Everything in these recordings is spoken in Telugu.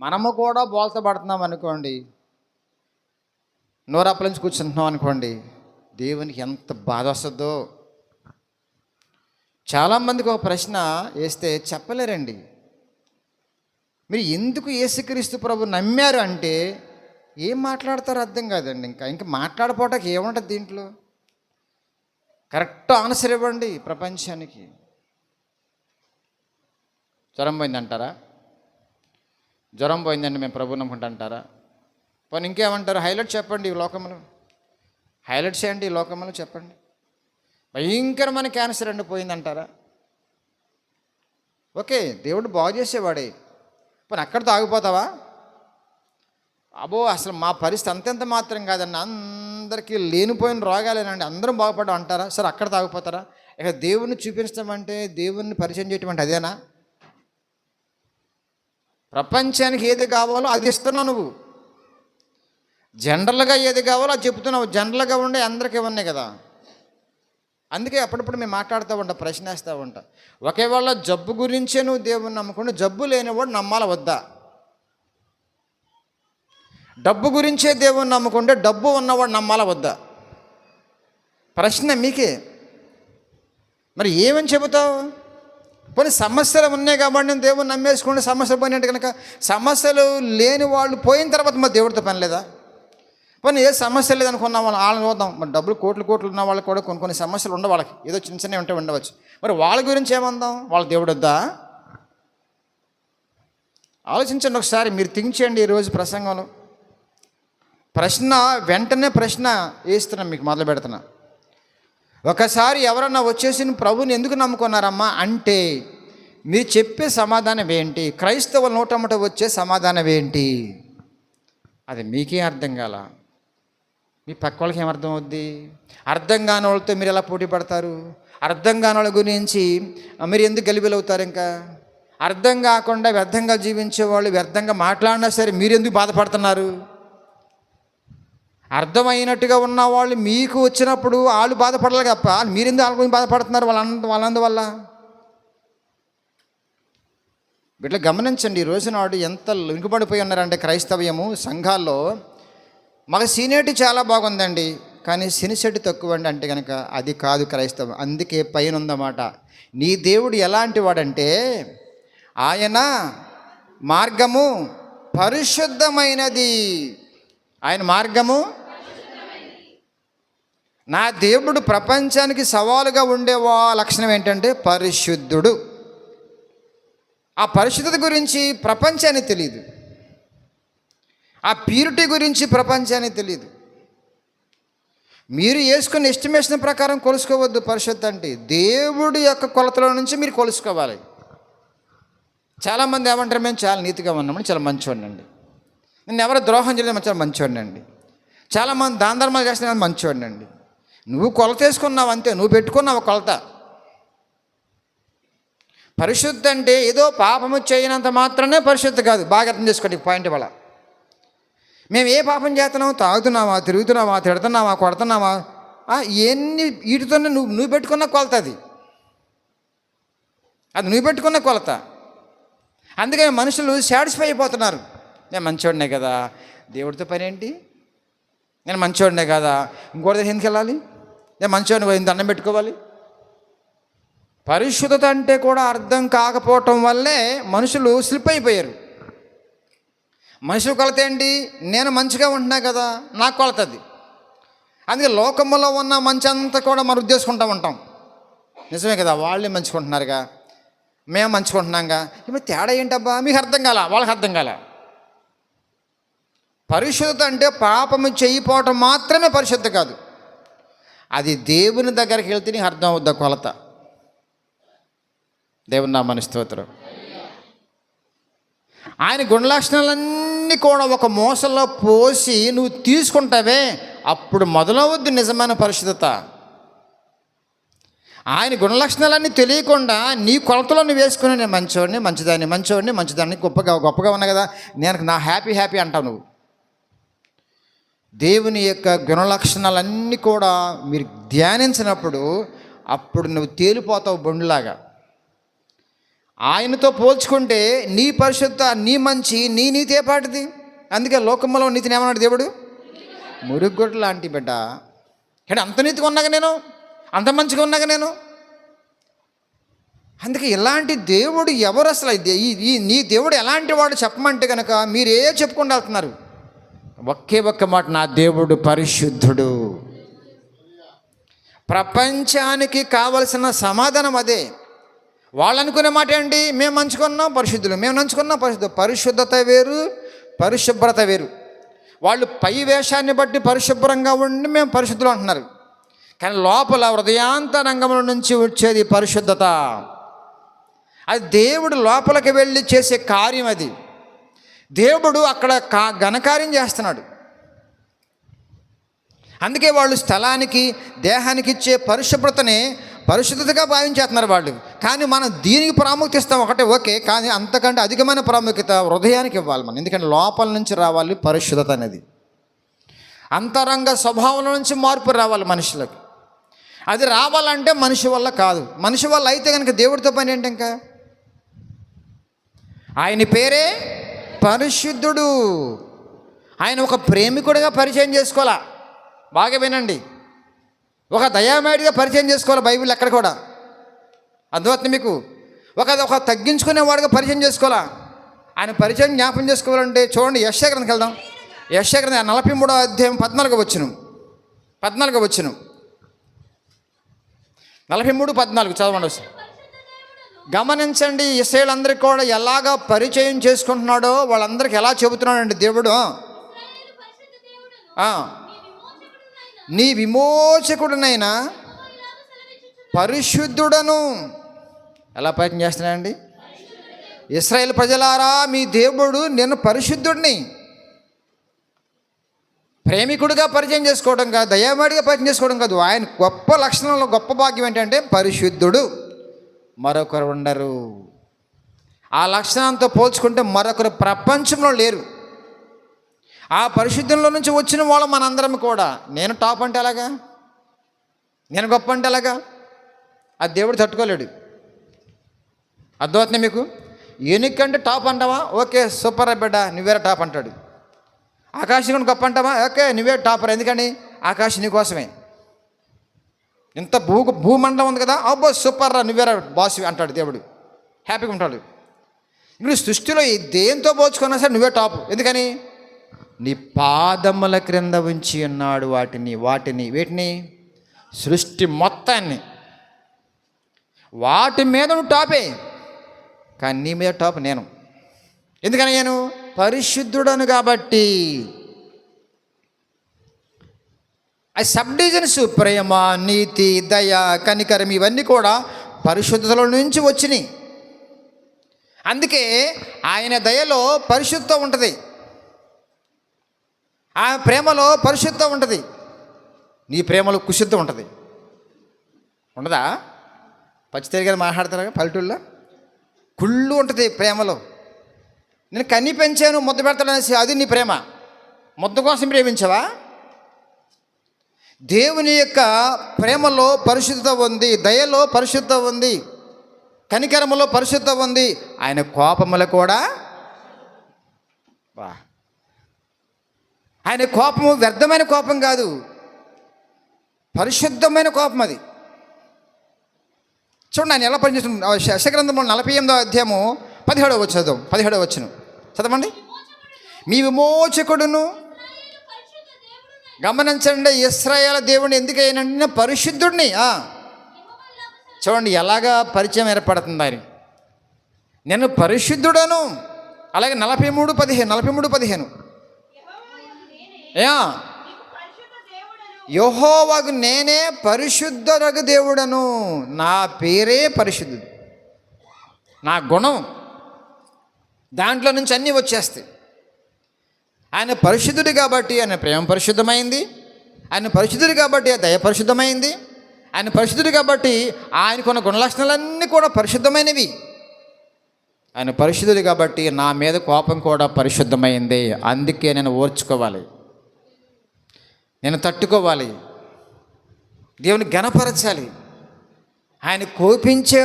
మనము కూడా బోల్తా పడుతున్నాం అనుకోండి, నోరప్పలించి కూర్చుంటున్నాం అనుకోండి, దేవునికి ఎంత బాధ వస్తుందో. చాలామందికి ఒక ప్రశ్న వేస్తే చెప్పలేరండి. మీరు ఎందుకు యేసుక్రీస్తు ప్రభు నమ్మారు అంటే ఏం మాట్లాడతారో అర్థం కాదండి. ఇంకా మాట్లాడపోవటానికి ఏముంటుంది దీంట్లో? కరెక్ట్ ఆన్సర్ ఇవ్వండి. ప్రపంచానికి జ్వరం పోయిందంటారా? జ్వరం పోయిందండి మేము ప్రభు నమ్ముకుంటా అంటారా? పోనీ ఇంకేమంటారు? హైలైట్ చెప్పండి ఈ లోకంలో, హైలైట్ చేయండి ఈ లోకంలో చెప్పండి. భయంకరమైన క్యాన్సర్ అండి పోయిందంటారా? ఓకే, దేవుడు బాగు చేసేవాడే. పోనీ అక్కడితో ఆగిపోతావా? అబ్బో అసలు మా పరిస్థితి అంతెంత మాత్రం కాదండి, అందరికీ లేనిపోయిన రోగాలేనండి, అందరం బాగుపడ్డాం అంటారా? సరే అక్కడ తాగిపోతారా? ఇక దేవుణ్ణి చూపించడం దేవుణ్ణి పరిచయం చేయటం అంటే అదేనా? ప్రపంచానికి ఏది కావాలో అది ఇస్తున్నావు నువ్వు. జనరల్గా ఏది కావాలో అది చెప్తున్నావు. జనరల్గా ఉండే అందరికీ ఉన్నాయి కదా. అందుకే అప్పుడప్పుడు మేము మాట్లాడుతూ ఉంటా, ప్రశ్నిస్తూ ఉంటా. ఒకేవేళ జబ్బు గురించే నువ్వు దేవుణ్ణి నమ్ముకుంటే జబ్బు లేనివాడు నమ్మాలా వద్దా? డబ్బు గురించే దేవుణ్ణి నమ్ముకుంటే డబ్బు ఉన్నవాడు నమ్మాలా వద్దా? ప్రశ్న మీకే. మరి ఏమని చెబుతావు? పోనీ సమస్యలు ఉన్నాయి కాబట్టి నేను దేవుణ్ణి నమ్మేసుకుంటే సమస్యలు పోయినట్టు కనుక, సమస్యలు లేని వాళ్ళు పోయిన తర్వాత మరి దేవుడితో పని లేదా? పోనీ ఏ సమస్య లేదనుకున్న వాళ్ళని చూద్దాం. మరి డబ్బులు కోట్లు ఉన్న వాళ్ళకి కూడా కొన్ని సమస్యలు ఉండవు. వాళ్ళకి ఏదో చిన్న ఉండవచ్చు. మరి వాళ్ళ గురించి ఏమందాం? వాళ్ళ దేవుడు వద్దా? ఆలోచించండి ఒకసారి, మీరు థింక్ చేయండి. ఈరోజు ప్రసంగంలో వెంటనే ప్రశ్న వేస్తున్నా, మీకు మొదలు పెడుతున్నా. ఒకసారి ఎవరన్నా వచ్చేసి ప్రభుని ఎందుకు నమ్ముకున్నారమ్మా అంటే మీరు చెప్పే సమాధానం ఏంటి? క్రైస్తవుల నోటమ్మట వచ్చే సమాధానం ఏంటి? అది మీకే అర్థం కాల, మీ పక్క వాళ్ళకి ఏమర్థం అవుద్ది? అర్థం కాని వాళ్ళతో మీరు ఎలా పోటీ పడతారు? అర్థం కాని వాళ్ళ గురించి మీరు ఎందుకు గలిబిలవుతారు? ఇంకా అర్థం కాకుండా వ్యర్థంగా జీవించే వాళ్ళు వ్యర్థంగా మాట్లాడినా సరే మీరు ఎందుకు బాధపడుతున్నారు? అర్థమైనట్టుగా ఉన్న వాళ్ళు మీకు వచ్చినప్పుడు వాళ్ళు బాధపడాలి తప్ప మీరెందుకు వాళ్ళ గురించి బాధపడుతున్నారు? వాళ్ళందువల్ల వీటిలో గమనించండి. ఈ రోజునాడు ఎంత వెనుకబడిపోయి ఉన్నారంటే క్రైస్తవ్యము సంఘాల్లో. మాకు సీనియరిటీ చాలా బాగుందండి, కానీ సినిసెట్టి తక్కువ అండి అంటే కనుక అది కాదు క్రైస్తవం. అందుకే పైన ఉందన్నమాట, నీ దేవుడు ఎలాంటి వాడంటే ఆయన మార్గము పరిశుద్ధమైనది. ఆయన మార్గము, నా దేవుడు ప్రపంచానికి సవాలుగా ఉండేవా లక్షణం ఏంటంటే పరిశుద్ధుడు. ఆ పరిశుద్ధత గురించి ప్రపంచానికి తెలియదు, ఆ ప్యూరిటీ గురించి ప్రపంచానికి తెలియదు. మీరు వేసుకున్న ఎస్టిమేషన్ ప్రకారం కొలుసుకోవద్దు. పరిశుద్ధత అంటే దేవుడి యొక్క కొలతలో నుంచి మీరు కొలుసుకోవాలి. చాలామంది ఏమంటారు, మేము చాలా నీతిగా ఉన్నామని, చాలా మంచివాడినండి, నేను ఎవరు ద్రోహం చేయలేదు, చాలా మంచివాడినండి, చాలామంది దాన ధర్మాలు చేస్తున్నా మంచివాడినండి. నువ్వు కొలత వేసుకున్నావు అంతే, నువ్వు పెట్టుకున్నావు కొలత. పరిశుద్ధ అంటే ఏదో పాపము చేయనంత మాత్రమే పరిశుద్ధ కాదు. బాగా అర్థం చేసుకోండి పాయింట్ వల్ల. మేము ఏ పాపం చేస్తున్నావు? తాగుతున్నావా, తిరుగుతున్నావా, తిడుతున్నావా, కొడుతున్నావా, ఎన్ని వీటితోనే నువ్వు పెట్టుకున్న కొలత అది నువ్వు పెట్టుకున్న కొలత. అందుకని మనుషులు సాటిస్ఫై అయిపోతున్నారు. నేను మంచివాడినే కదా, దేవుడితో పని ఏంటి? నేను మంచివాడినే కదా, ఇంకోటి దగ్గర ఎందుకు వెళ్ళాలి? నేను మంచివాడిని పోయింది దండం పెట్టుకోవాలి. పరిశుద్ధత అంటే కూడా అర్థం కాకపోవటం వల్లే మనుషులు స్లిప్ అయిపోయారు. మనుషుల కొలత ఏంటి? నేను మంచిగా ఉంటున్నా కదా, నాకు కొలత అది. అందుకే లోకంలో ఉన్న మంచి అంతా కూడా మనం ఉద్దేశించుకుంటూ ఉంటాం. నిజమే కదా, వాళ్ళే మంచుకుంటున్నారుగా, మేము మంచుకుంటున్నాంగా, ఇప్పుడు తేడా ఏంటబ్బా? మీకు అర్థం కాల, వాళ్ళకి అర్థం కాల. పరిశుద్ధత అంటే పాపము చేయకపోవటం మాత్రమే పరిశుద్ధత కాదు, అది దేవుని దగ్గరికి వెళ్తే నీకు అర్థం అవుద్దా కొలత. దేవుని నామమునకు స్తోత్రం. ఆయన గుణలక్షణాలన్నీ కూడా ఒక మోసలో పోసి నువ్వు తీసుకుంటావే, అప్పుడు మొదలవద్దు నిజమైన పరిశుద్ధత. ఆయన గుణలక్షణాలన్నీ తెలియకుండా నీ కొలతలో నువ్వు వేసుకుని నేను మంచిదాన్ని గొప్పగా ఉన్నా కదా, నేను నా హ్యాపీ అంటావు నువ్వు. దేవుని యొక్క గుణలక్షణాలన్నీ కూడా మీరు ధ్యానించినప్పుడు అప్పుడు నువ్వు తేలిపోతావు బొండులాగా. ఆయనతో పోల్చుకుంటే నీ పరిశుద్ధ, నీ మంచి, నీ నీతి ఏ పాటిది? అందుకే లోకంలో నీతిని ఏమన్నాడు దేవుడు? మురుగుగొడ్డ లాంటి బిడ్డ. అంటే అంత నీతిగా ఉన్నాగా నేను, అంత మంచిగా ఉన్నాగా నేను. అందుకే ఇలాంటి దేవుడు ఎవరు అసలు? ఈ నీ దేవుడు ఎలాంటి వాడు చెప్పమంటే కనుక మీరే చెప్పుకుంటూ వెళ్తున్నారు. ఒక్క మాట, నా దేవుడు పరిశుద్ధుడు. ప్రపంచానికి కావలసిన సమాధానం అదే. వాళ్ళు అనుకునే మాట ఏంటి? మేము మంచుకున్నాం పరిశుద్ధులు, మేము నంచుకున్నాం పరిశుద్ధత వేరు, పరిశుభ్రత వేరు. వాళ్ళు పై వేషాన్ని బట్టి పరిశుభ్రంగా ఉండి మేము పరిశుద్ధులు అంటున్నారు. కానీ లోపల హృదయాంతరంగంలో నుంచి వచ్చేది పరిశుద్ధత. అది దేవుడు లోపలికి వెళ్ళి చేసే కార్యం. అది దేవుడు అక్కడ ఘనకార్యం చేస్తున్నాడు. అందుకే వాళ్ళు స్థలానికి, దేహానికి ఇచ్చే పరిశుభ్రతనే పరిశుద్ధతగా భావించేస్తున్నారు వాళ్ళు. కానీ మనం దీనికి ప్రాముఖ్యత ఇస్తాం ఒకటే, ఓకే. కానీ అంతకంటే అధికమైన ప్రాముఖ్యత హృదయానికి ఇవ్వాలి మనం. ఎందుకంటే లోపల నుంచి రావాలి పరిశుద్ధత అనేది. అంతరంగ స్వభావం నుంచి మార్పు రావాలి మనుషులకు. అది రావాలంటే మనిషి వల్ల కాదు. మనిషి వల్ల అయితే కనుక దేవుడితో పని ఏంటి? ఇంకా ఆయన పేరే పరిశుద్ధుడు. ఆయన ఒక ప్రేమికుడిగా పరిచయం చేసుకోవాలా. బాగా వినండి, ఒక దయామేడిగా పరిచయం చేసుకోవాలి. బైబిల్ ఎక్కడ కూడా అర్థమవుతుంది మీకు. ఒక తగ్గించుకునేవాడుగా పరిచయం చేసుకోవాలా. ఆయన పరిచయం జ్ఞాపం చేసుకోవాలంటే చూడండి, యెషయా గ్రంథంకి వెళ్దాం. యెషయా గ్రంథం 43వ అధ్యాయం 14వ వచనం 43:14 చదవండి. గమనించండి, ఇశ్రాయేలులందరికీ కూడా ఎలాగా పరిచయం చేసుకుంటున్నాడో వాళ్ళందరికీ ఎలా చెబుతున్నాడండి దేవుడు. నీ విమోచకుడునైనా పరిశుద్ధుడను. ఎలా పరిచయం చేస్తున్నాడండి? ఇశ్రాయేలు ప్రజలారా, మీ దేవుడు నేను పరిశుద్ధుడిని. ప్రేమికుడిగా పరిచయం చేసుకోవడం కాదు, దయామేడిగా పరిచయం చేసుకోవడం కాదు. ఆయన గొప్ప లక్షణంలో గొప్ప భాగ్యం ఏంటంటే పరిశుద్ధుడు, మరొకరు ఉండరు. ఆ లక్షణంతో పోల్చుకుంటే మరొకరు ప్రపంచంలో లేరు. ఆ పరిశుద్ధంలో నుంచి వచ్చిన వాళ్ళు మనందరం కూడా. నేను టాప్ అంటే ఎలాగా? నేను గొప్ప అంటే ఎలాగా? అది దేవుడు తట్టుకోలేడు. అర్థమవుతుంది మీకు? ఎనికంటే టాప్ అంటావా? ఓకే, సూపర్ బిడ్డ, నువ్వేరే టాప్ అంటాడు. ఆకాశం గొప్ప అంటావా? ఓకే, నువ్వే టాపర్. ఎందుకని? ఆకాశం నీకోసమే. ఇంత భూమండలం ఉంది కదా, అబ్బో సూపర్ రా, నువ్వేరా బాస్ అంటాడు దేవుడు. హ్యాపీగా ఉంటాడు. ఇప్పుడు సృష్టిలో దేంతో పోల్చుకున్నా సరే నువ్వే టాప్. ఎందుకని? నీ పాదముల క్రింద ఉంచి ఉన్నాడు వేటిని సృష్టి మొత్తాన్ని. వాటి మీద నువ్వు టాపే, కానీ నీ మీద టాప్ నేను. ఎందుకని? నేను పరిశుద్ధుడను కాబట్టి. ఆ సబ్ డివిజన్స్ ప్రేమ, నీతి, దయ, కనికరం ఇవన్నీ కూడా పరిశుద్ధతలో నుంచి వచ్చినాయి. అందుకే ఆయన దయలో పరిశుద్ధత ఉంటుంది, ఆ ప్రేమలో పరిశుద్ధత ఉంటుంది. నీ ప్రేమలో కుశుద్ధం ఉంటుంది. ఉండదా? పచ్చితేరిగా మాట్లాడతారా పల్లెటూళ్ళలో? కుళ్ళు ఉంటుంది ప్రేమలో. నేను కన్ని పెంచాను, ముద్ద పెడతాడనేసి అది నీ ప్రేమ. ముద్ద కోసం ప్రేమించావా? దేవుని యొక్క ప్రేమలో పరిశుద్ధత ఉంది, దయలో పరిశుద్ధత ఉంది, కనికరములో పరిశుద్ధత ఉంది. ఆయన కోపములో కూడా ఆయన కోపము వ్యర్థమైన కోపం కాదు, పరిశుద్ధమైన కోపం. అది చూడండి ఆయన ఎలా పనిచేస్తుంది. యెషయా గ్రంథంలో 48వ అధ్యాయము 17వ వచనం చదవండి. మీ విమోచకుడును. గమనించండి, ఇశ్రాయేలు దేవుడిని ఎందుకైనా పరిశుద్ధుడిని. చూడండి ఎలాగా పరిచయం ఏర్పడుతుంది ఆయన. నేను పరిశుద్ధుడను. అలాగే 43:15 యెహోవాకు నేనే పరిశుద్ధుడగు దేవుడను. నా పేరే పరిశుద్ధుడు. నా గుణం దాంట్లో నుంచి అన్నీ వచ్చేస్తాయి. ఆయన పరిశుద్ధుడు కాబట్టి ఆయన ప్రేమ పరిశుద్ధమైంది, ఆయన పరిశుద్ధుడు కాబట్టి దయ పరిశుద్ధమైంది, ఆయన పరిశుద్ధుడు కాబట్టి ఆయనకున్న గుణలక్షణాలన్నీ కూడా పరిశుద్ధమైనవి. ఆయన పరిశుద్ధుడు కాబట్టి నా మీద కోపం కూడా పరిశుద్ధమైంది. అందుకే నేను ఓర్చుకోవాలి, నేను తట్టుకోవాలి, దేవుని ఘనపరచాలి. ఆయన కోపించే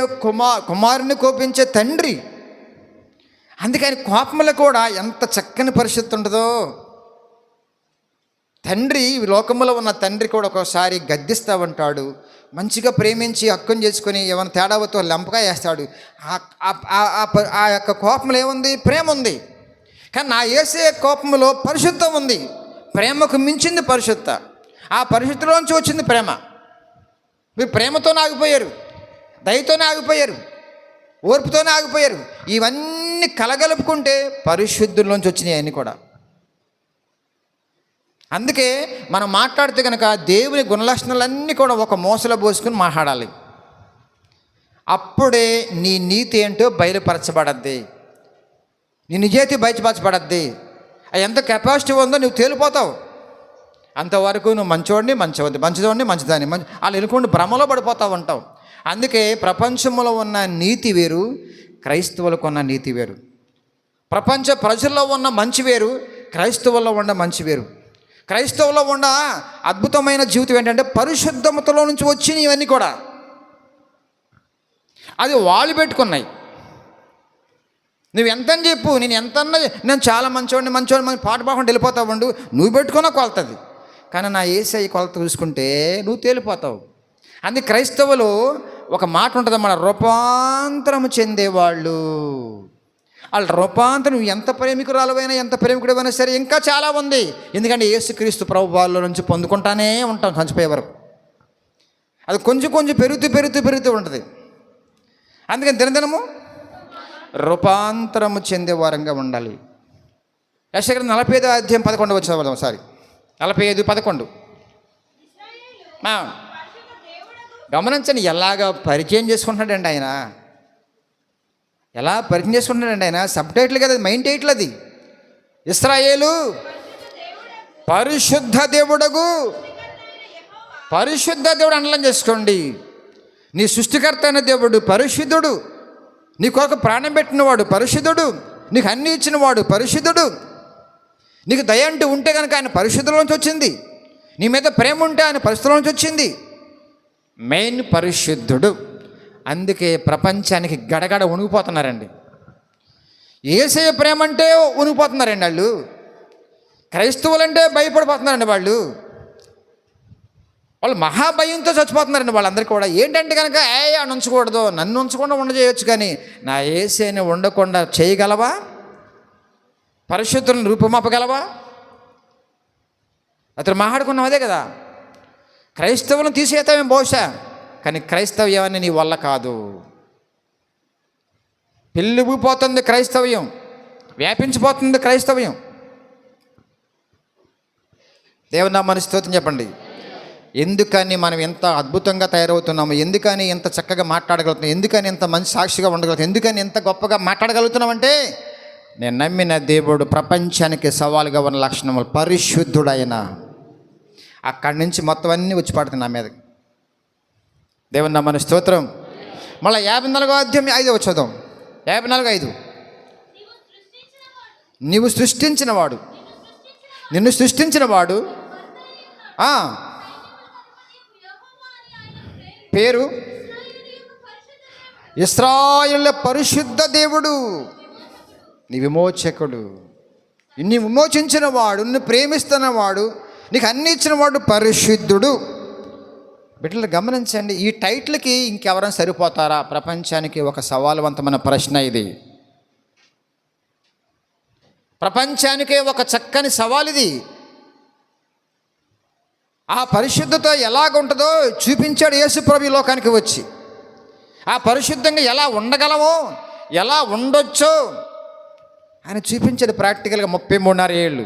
కుమారుని కోపించే తండ్రి. అందుకే ఆయన కోపంలో కూడా ఎంత చక్కని పరిస్థితి ఉంటుందో. తండ్రి, లోకంలో ఉన్న తండ్రి కూడా ఒక్కోసారి గద్దిస్తూ ఉంటాడు. మంచిగా ప్రేమించి హక్కును చేసుకొని ఏమైనా తేడావతో లంపగా వేస్తాడు. ఆ యొక్క కోపంలో ఏముంది? ప్రేమ ఉంది. కానీ నా యేసే కోపంలో పరిశుద్ధం ఉంది. ప్రేమకు మించింది పరిశుద్ధ. ఆ పరిశుద్ధిలోంచి వచ్చింది ప్రేమ. మీరు ప్రేమతోనే ఆగిపోయారు, దయతోనే ఆగిపోయారు, ఓర్పుతోనే ఆగిపోయారు. ఇవన్నీ కలగలుపుకుంటే పరిశుద్ధుల్లోంచి వచ్చినాయి అన్నీ కూడా. అందుకే మనం మాట్లాడితే కనుక దేవుని గుణలక్షణాలన్నీ కూడా ఒక మోసలో పోసుకుని మాట్లాడాలి. అప్పుడే నీ నీతి ఏంటో బయలుపరచబడద్ది, నీ నిజాయితీ బయటపరచబడద్ది. ఎంత కెపాసిటీ ఉందో నువ్వు తేలిపోతావు. అంతవరకు నువ్వు మంచివాడిని మంచిదాన్ని వాళ్ళు ఎనుకోండి భ్రమలో పడిపోతావు అంటావు. అందుకే ప్రపంచంలో ఉన్న నీతి వేరు, క్రైస్తవులకు ఉన్న నీతి వేరు. ప్రపంచ ప్రజల్లో ఉన్న మంచి వేరు, క్రైస్తవుల్లో ఉన్న మంచి వేరు. క్రైస్తవుల్లో ఉన్న అద్భుతమైన జీవితం ఏంటంటే పరిశుద్ధతలో నుంచి వచ్చిన ఇవన్నీ కూడా అది వాళ్ళు పెట్టుకున్నాయి. నువ్వు ఎంతని చెప్పు, నేను చాలా మంచివాడిని పాట పాడకుండా వెళ్ళిపోతావు ఉండు, నువ్వు పెట్టుకున్న కొలతది. కానీ నా యేసయ్య కొలత చూసుకుంటే నువ్వు తేలిపోతావు. అందుకే క్రైస్తవులు ఒక మాట ఉంటుంది, మన రూపాంతరము చెందేవాళ్ళు. వాళ్ళ రూపాంతరం, నువ్వు ఎంత ప్రేమికురాలువైనా ఎంత ప్రేమికుడైనా సరే ఇంకా చాలా ఉంది. ఎందుకంటే యేసుక్రీస్తు ప్రభు వాళ్ళ నుంచి పొందుకుంటానే ఉంటాం చనిపోయే వరకు. అది కొంచెం పెరుగుతూ ఉంటుంది. అందుకని దినదినము రూపాంతరము చెందే వారంగా ఉండాలి. యెషయా 45:11 వచ్చిన ఒకసారి 45:11 గమనించండి. ఎలాగా పరిచయం చేసుకుంటున్నాడండి ఆయన, ఎలా పరిచయం చేసుకుంటున్నాడండి ఆయన. సబ్ టైటిల్ కదా, మెయిన్ టైటిల్ అది. ఇశ్రాయేలు పరిశుద్ధ దేవుడగు, పరిశుద్ధ దేవుడు అండలం చేసుకోండి. నీ సృష్టికర్త అయిన దేవుడు పరిశుద్ధుడు, నీ కొరకు ప్రాణం పెట్టినవాడు పరిశుద్ధుడు, నీకు అన్నీ ఇచ్చినవాడు పరిశుద్ధుడు. నీకు దయ అంటూ ఉంటే కనుక ఆయన పరిశుద్ధులోంచి వచ్చింది. నీ మీద ప్రేమ ఉంటే ఆయన పరిశుద్ధులోంచి వచ్చింది. మెయిన్ పరిశుద్ధుడు. అందుకే ప్రపంచానికి గడగడ ఉనిగిపోతున్నారండి. యేసయ్య ప్రేమ అంటే ఉనిగిపోతున్నారండి వాళ్ళు. క్రైస్తవులంటే భయపడిపోతున్నారండి వాళ్ళు మహాభయంతో చచ్చిపోతున్నారండి వాళ్ళందరికీ కూడా. ఏంటంటే కనుక అని ఉంచకూడదు, నన్ను ఉంచకుండా ఉండజేయచ్చు, కానీ నా యేసయ్యని ఉండకుండా చేయగలవా? పరిశుద్ధులను రూపుమాపగలవా? అతను మాట్లాడుకున్నాం అదే కదా. క్రైస్తవులను తీసేస్తామేం బహుశా, కానీ క్రైస్తవ్యాన్ని నీ వల్ల కాదు. పెళ్ళిపోతుంది క్రైస్తవ్యం, వ్యాపించిపోతుంది క్రైస్తవ్యం. దేవుని నామమున స్తోత్రం చెప్పండి. ఎందుకని మనం ఎంత అద్భుతంగా తయారవుతున్నాము, ఎందుకని ఎంత చక్కగా మాట్లాడగలుగుతున్నాం, ఎందుకని ఎంత మంచి సాక్షిగా ఉండగలుగుతాం, ఎందుకని ఎంత గొప్పగా మాట్లాడగలుగుతున్నామంటే నేను నమ్మిన దేవుడు ప్రపంచానికి సవాలుగా ఉన్న లక్షణములు పరిశుద్ధుడైన. అక్కడి నుంచి మొత్తం అన్నీ వచ్చి పడుతుంది నా మీద. దేవుని నామమున స్తోత్రం. మళ్ళీ 54:5 చదువు. 54:5 నీవు సృష్టించినవాడు, నిన్ను సృష్టించినవాడు పేరు ఇశ్రాయేలు పరిశుద్ధ దేవుడు, నీ విమోచకుడు, నిన్ను విమోచించినవాడు, నిన్ను ప్రేమిస్తున్నవాడు, నీకు అన్ని ఇచ్చినవాడు పరిశుద్ధుడు. బిడ్డలు గమనించండి, ఈ టైటిల్కి ఇంకెవరైనా సరిపోతారా? ప్రపంచానికి ఒక సవాలువంతమైన ప్రశ్న ఇది. ప్రపంచానికే ఒక చక్కని సవాల్ ఇది. ఆ పరిశుద్ధత ఎలాగుంటుందో చూపించాడు యేసుప్రభు లోకానికి వచ్చి. ఆ పరిశుద్ధంగా ఎలా ఉండగలమో, ఎలా ఉండొచ్చో ఆయన చూపించాడు ప్రాక్టికల్గా 33.5 ఏళ్ళు.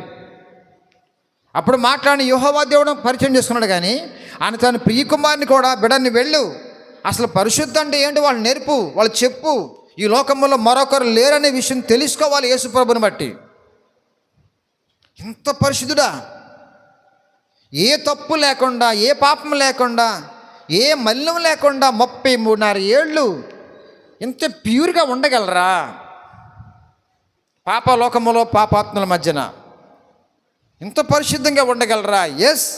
అప్పుడు మాట్లాడిన యెహోవా దేవుడు పరిచయం చేసుకున్నాడు. కానీ ఆయన తన ప్రియకుమారుని కూడా, బిడ్డని వెళ్ళు, అసలు పరిశుద్ధ అంటే ఏంటి వాళ్ళు నేర్పు, వాళ్ళు చెప్పు, ఈ లోకంలో మరొకరు లేరనే విషయం తెలుసుకోవాలి యేసుప్రభుని బట్టి. ఇంత పరిశుద్ధుడా, ఏ తప్పు లేకుండా, ఏ పాపం లేకుండా, ఏ మలినం లేకుండా 33.5 ఏళ్ళు ఇంత ప్యూర్గా ఉండగలరా? పాపలోకములో పాపాత్మల మధ్యన ఇంత పరిశుద్ధంగా ఉండగలరా? ఎస్,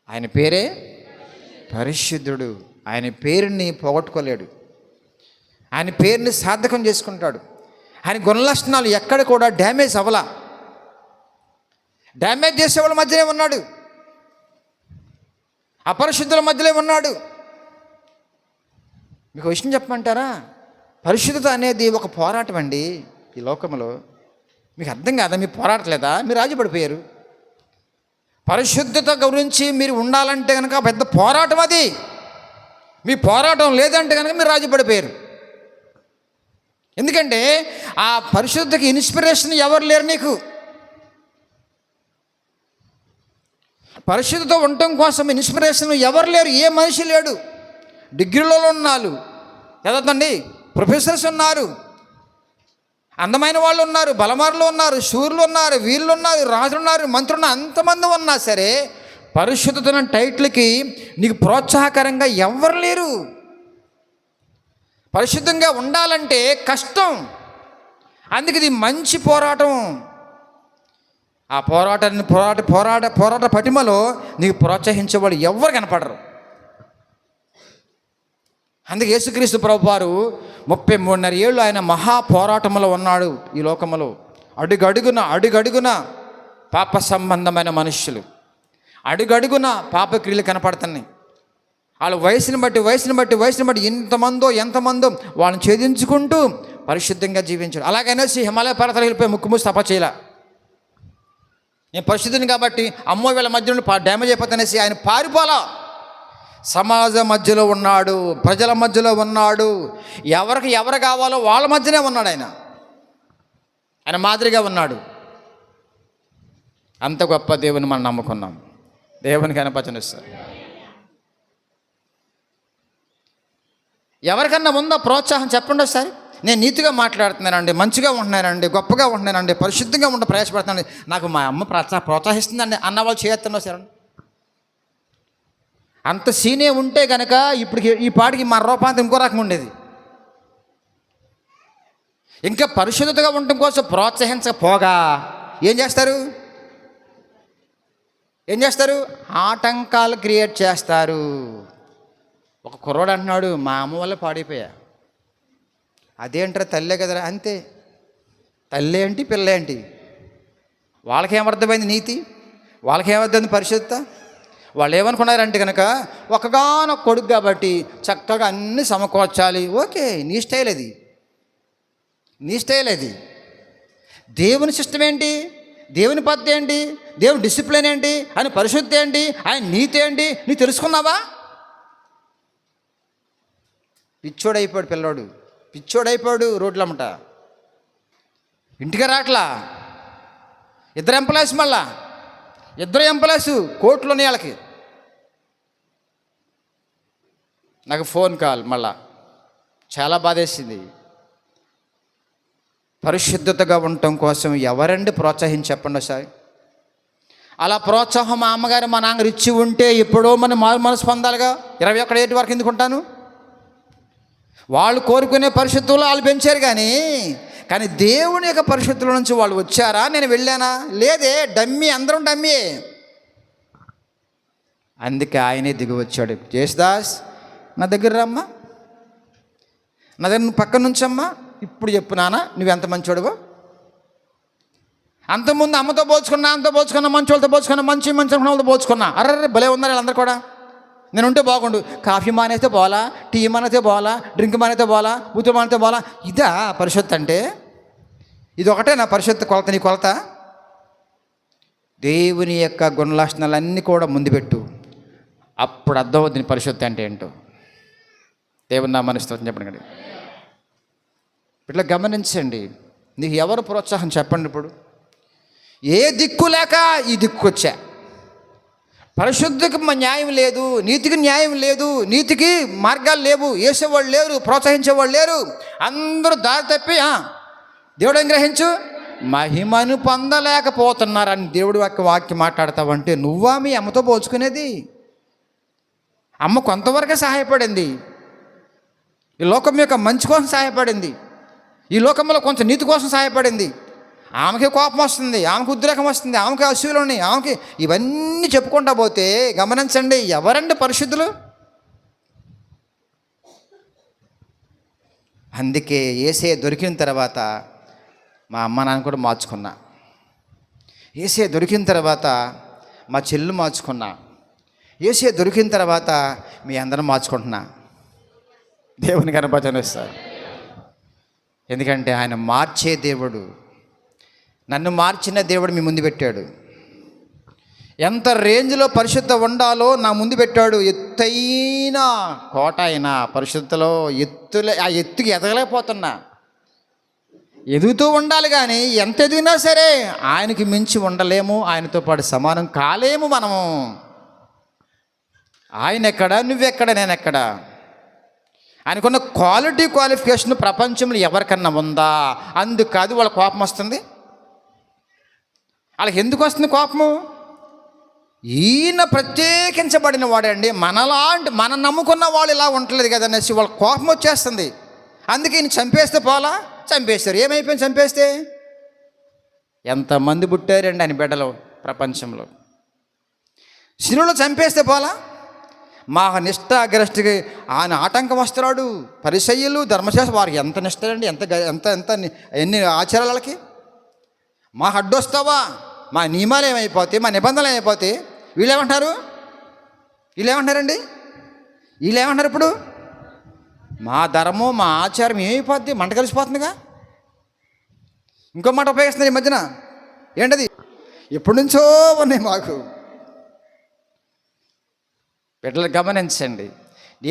ఆయన పేరే పరిశుద్ధుడు. ఆయన పేరుని పోగొట్టుకోలేడు, ఆయన పేరుని సార్థకం చేసుకుంటాడు. ఆయన గుణలక్షణాలు ఎక్కడ కూడా డ్యామేజ్ అవ్వలా. డ్యామేజ్ చేసేవాళ్ళ మధ్యనే ఉన్నాడు, అపరిశుద్ధుల మధ్యలో ఉన్నాడు. మీకు విషయం చెప్పమంటారా? పరిశుద్ధత అనేది ఒక పోరాటం అండి ఈ లోకంలో. మీకు అర్థం కాదా? మీరు పోరాటలేదా? మీరు రాజీపడిపోయారు. పరిశుద్ధత గురించి మీరు ఉండాలంటే కనుక పెద్ద పోరాటం అది. మీ పోరాటం లేదంటే కనుక మీరు రాజీపడిపోయారు. ఎందుకంటే ఆ పరిశుద్ధతకి ఇన్స్పిరేషన్ ఎవరు లేరు నీకు. పరిశుద్ధత ఉండటం కోసం ఇన్స్పిరేషన్ ఎవరు లేరు, ఏ మనిషి లేడు. డిగ్రీలో ఉన్నారు, చదవతండి, ప్రొఫెసర్స్ ఉన్నారు, అందమైన వాళ్ళు ఉన్నారు, బలమారులు ఉన్నారు, శూరులు ఉన్నారు, వీళ్ళు ఉన్నారు, రాజులు ఉన్నారు, మంత్రులు ఉన్నారు. అంతమంది ఉన్నా సరే పరిశుద్ధత టైటిల్కి నీకు ప్రోత్సాహకరంగా ఎవరు లేరు. పరిశుద్ధంగా ఉండాలంటే కష్టం. అందుకే ఇది మంచి పోరాటం. ఆ పోరాట పటిమలో నీకు ప్రోత్సహించేవాడు ఎవరు కనపడరు. అందుకే యేసుక్రీస్తు ప్రభువారు 33.5 ఏళ్ళు ఆయన మహా పోరాటంలో ఉన్నాడు ఈ లోకములో. అడుగడుగున పాప సంబంధమైన మనుష్యులు, అడుగడుగున పాపక్రియలు కనపడుతున్నాయి. వాళ్ళు వయసుని బట్టి ఎంతమందో వాళ్ళని ఛేదించుకుంటూ పరిశుద్ధంగా జీవించాడు. అలాగనేసి హిమాలయ పర్వతాలు వెళ్ళిపోయి ముక్కు తప చేయలే. నేను పరిశుద్ధిని కాబట్టి అమ్మో వీళ్ళ మధ్యలో డ్యామేజ్ అయిపోతానేసి ఆయన పారిపోలా. సమాజ మధ్యలో ఉన్నాడు, ప్రజల మధ్యలో ఉన్నాడు, ఎవరు కావాలో వాళ్ళ మధ్యనే ఉన్నాడు. ఆయన మాదిరిగా ఉన్నాడు. అంత గొప్ప దేవుని మనం నమ్ముకున్నాం. దేవునికి కనపరచనిస్తారు. ఎవరికన్నా ఉందో ప్రోత్సాహం చెప్పండి ఒకసారి. నేను నీతిగా మాట్లాడుతున్నానండి, మంచిగా ఉంటున్నానండి, గొప్పగా ఉంటున్నానండి, పరిశుద్ధంగా ఉండ ప్రయాసపడుతున్నానండి, నాకు మా అమ్మ ప్రోత్సహిస్తుందండి అన్నవాళ్ళు చేస్తున్నావు సార్. అంత సీనే ఉంటే కనుక ఇప్పుడు ఈ పాటికి మన రూపాంతం ఇంకో రకం ఉండేది. ఇంకా పరిశుద్ధతగా ఉండటం కోసం ప్రోత్సహించకపోగా ఏం చేస్తారు? ఆటంకాలు క్రియేట్ చేస్తారు. ఒక కుర్రోడు అంటున్నాడు, మా అమ్మ వల్ల పాడైపోయా. అదేంటారా, తల్లే కదరా. అంతే, తల్లి ఏంటి పిల్ల ఏంటి, వాళ్ళకేమర్థమైంది నీతి, వాళ్ళకేమర్థమైంది పరిశుద్ధత. వాళ్ళు ఏమనుకున్నారంటే కనుక ఒకగానొక కొడుకు కాబట్టి చక్కగా అన్నీ సమకూర్చాలి. ఓకే, నీ స్టైల్ అది. దేవుని సిస్టమ్ ఏంటి, దేవుని పద్ధతి ఏంటి, దేవుని డిసిప్లిన్ ఏంటి, ఆయన పరిశుద్ధి ఏంటి, ఆయన నీతి ఏంటి నీకు తెలుసుకున్నావా? పిచ్చోడైపోయాడు రోడ్లమ్మట. ఇంటికి రాట్లా. ఇద్దరు ఎంప్లాయీస్ కోర్టులోని వాళ్ళకి. నాకు ఫోన్ కాల్ మళ్ళా, చాలా బాధేసింది. పరిశుద్ధతగా ఉండటం కోసం ఎవరండి ప్రోత్సహించి చెప్పండి ఒకసారి. అలా ప్రోత్సాహం మా అమ్మగారు మా నాన్నగారు ఇచ్చి ఉంటే ఎప్పుడో మనం మనసు పొందాలిగా. 21 ఏటి వరకు ఎందుకు ఉంటాను? వాళ్ళు కోరుకునే పరిశుద్ధులు వాళ్ళు పెంచారు, కానీ దేవుని యొక్క పరిశుద్ధుల నుంచి వాళ్ళు వచ్చారా? నేను వెళ్ళానా? లేదే. అందరం డమ్మీ. అందుకే ఆయనే దిగి వచ్చాడు. జేసుదాస్, నా దగ్గర రమ్మా, నా దగ్గర నువ్వు పక్క నుంచమ్మా, ఇప్పుడు చెప్పు నాన్న నువ్వెంత మంచోడువో. అంతకుముందు అమ్మతో పోల్చుకున్నా, మంచోళ్ళతో పోల్చుకున్నా, మంచి వాళ్ళతో పోల్చుకున్నా. అర్రే భలే ఉన్నారు వీళ్ళందరూ కూడా. నేను ఉంటే బాగుండు. కాఫీ మానేస్తే పోవాలా, టీ మానేస్తే పోవాలా, డ్రింక్ మానేస్తే పోవాలా, బూతు మానేస్తే పోవాలా. ఇదా పరిశుద్ధ అంటే? ఇది ఒకటే నా పరిశుద్ధ కొలత? నీ కొలత దేవుని యొక్క గుణలక్షణాలన్నీ కూడా ముందు పెట్టు, అప్పుడు అర్థమవుతుంది పరిశుద్ధ అంటే ఏంటో. దేవుని నామమున స్తోత్రం చెప్పండి. కదా ఇట్లా గమనించండి. నీకు ఎవరు ప్రోత్సాహం చెప్పండి. ఇప్పుడు ఏ దిక్కు లేక ఈ దిక్కు వచ్చా. పరిశుద్ధకి న్యాయం లేదు, నీతికి న్యాయం లేదు, నీతికి మార్గాలు లేవు, వేసేవాళ్ళు లేరు, ప్రోత్సహించేవాళ్ళు లేరు, అందరూ దారి తప్పి దేవుడు గ్రహించు మహిమను పొందలేకపోతున్నారని దేవుడు వాక్యం మాట్లాడతావంటే నువ్వా మీ అమ్మతో పోల్చుకునేది? అమ్మ కొంతవరకే సహాయపడింది, ఈ లోకం యొక్క మంచి కోసం సహాయపడింది, ఈ లోకంలో కొంచెం నీతి కోసం సహాయపడింది. ఆమెకి కోపం వస్తుంది, ఆమెకు ఉద్రేకం వస్తుంది, ఆమెకి అసూయలు ఉన్నాయి, ఆమెకి ఇవన్నీ చెప్పుకుంటా పోతే గమనించండి, ఎవరండి పరిశుద్ధులు? అందుకే యేసయ్య దొరికిన తర్వాత మా అమ్మ నాన్న కూడా మార్చుకున్నా. యేసయ్య దొరికిన తర్వాత మా చెల్లు మార్చుకున్నా. యేసయ్య దొరికిన తర్వాత మీ అందరం మార్చుకుంటున్నా. దేవునికి అనుభవం ఇస్తారు. ఎందుకంటే ఆయన మార్చే దేవుడు. నన్ను మార్చిన దేవుడు మీ ముందు పెట్టాడు. ఎంత రేంజ్లో పరిశుద్ధ ఉండాలో నా ముందు పెట్టాడు. ఎత్తైన కోట అయినా పరిశుద్ధలో ఆ ఎత్తుకి ఎదగలేకపోతున్నా. ఎదుగుతూ ఉండాలి, కానీ ఎంత ఎదిగినా సరే ఆయనకి మించి ఉండలేము, ఆయనతో పాటు సమానం కాలేము మనము. ఆయన ఎక్కడ, నువ్వెక్కడ, నేనెక్కడ? ఆయనకున్న క్వాలిఫికేషన్ ప్రపంచంలో ఎవరికన్నా ఉందా? అందుకు కాదు వాళ్ళ కోపం వస్తుంది. వాళ్ళకి ఎందుకు వస్తుంది కోపము? ఈయన ప్రత్యేకించబడిన వాడండి, మన నమ్ముకున్న వాళ్ళు ఇలా ఉండలేదు కదా అనేసి వాళ్ళ కోపం వచ్చేస్తుంది. అందుకే ఈయన చంపేస్తే పోలా, చంపేస్తారు. ఏమైపోయింది చంపేస్తే? ఎంతమంది పుట్టారండి ఆయన బిడ్డలు ప్రపంచంలో. శిలువలో చంపేస్తే పోలా, మా నిష్ఠాగరిష్ఠకి ఆయన ఆటంకం వస్తున్నాడు. పరిసయ్యులు ధర్మశాస్త్రం వారికి ఎంత నిష్ఠలండి, ఎంత ఎంత ఎంత ఎన్ని ఆచారాలకి. మా అడ్డొస్తావా, మా నియమాలు ఏమైపోతాయి, మా నిబంధనలు ఏమైపోతాయి. వీళ్ళేమంటారండి? వీళ్ళేమంటారు ఇప్పుడు? మా ధర్మం, మా ఆచారం ఏమైపోద్ది, మంట కలిసిపోతుందిగా. ఇంకో మాట ఉపయోగిస్తున్నారు ఈ మధ్యన. ఏంటది? ఎప్పటి నుంచో ఉన్నాయి మాకు. బిడ్డలు గమనించండి.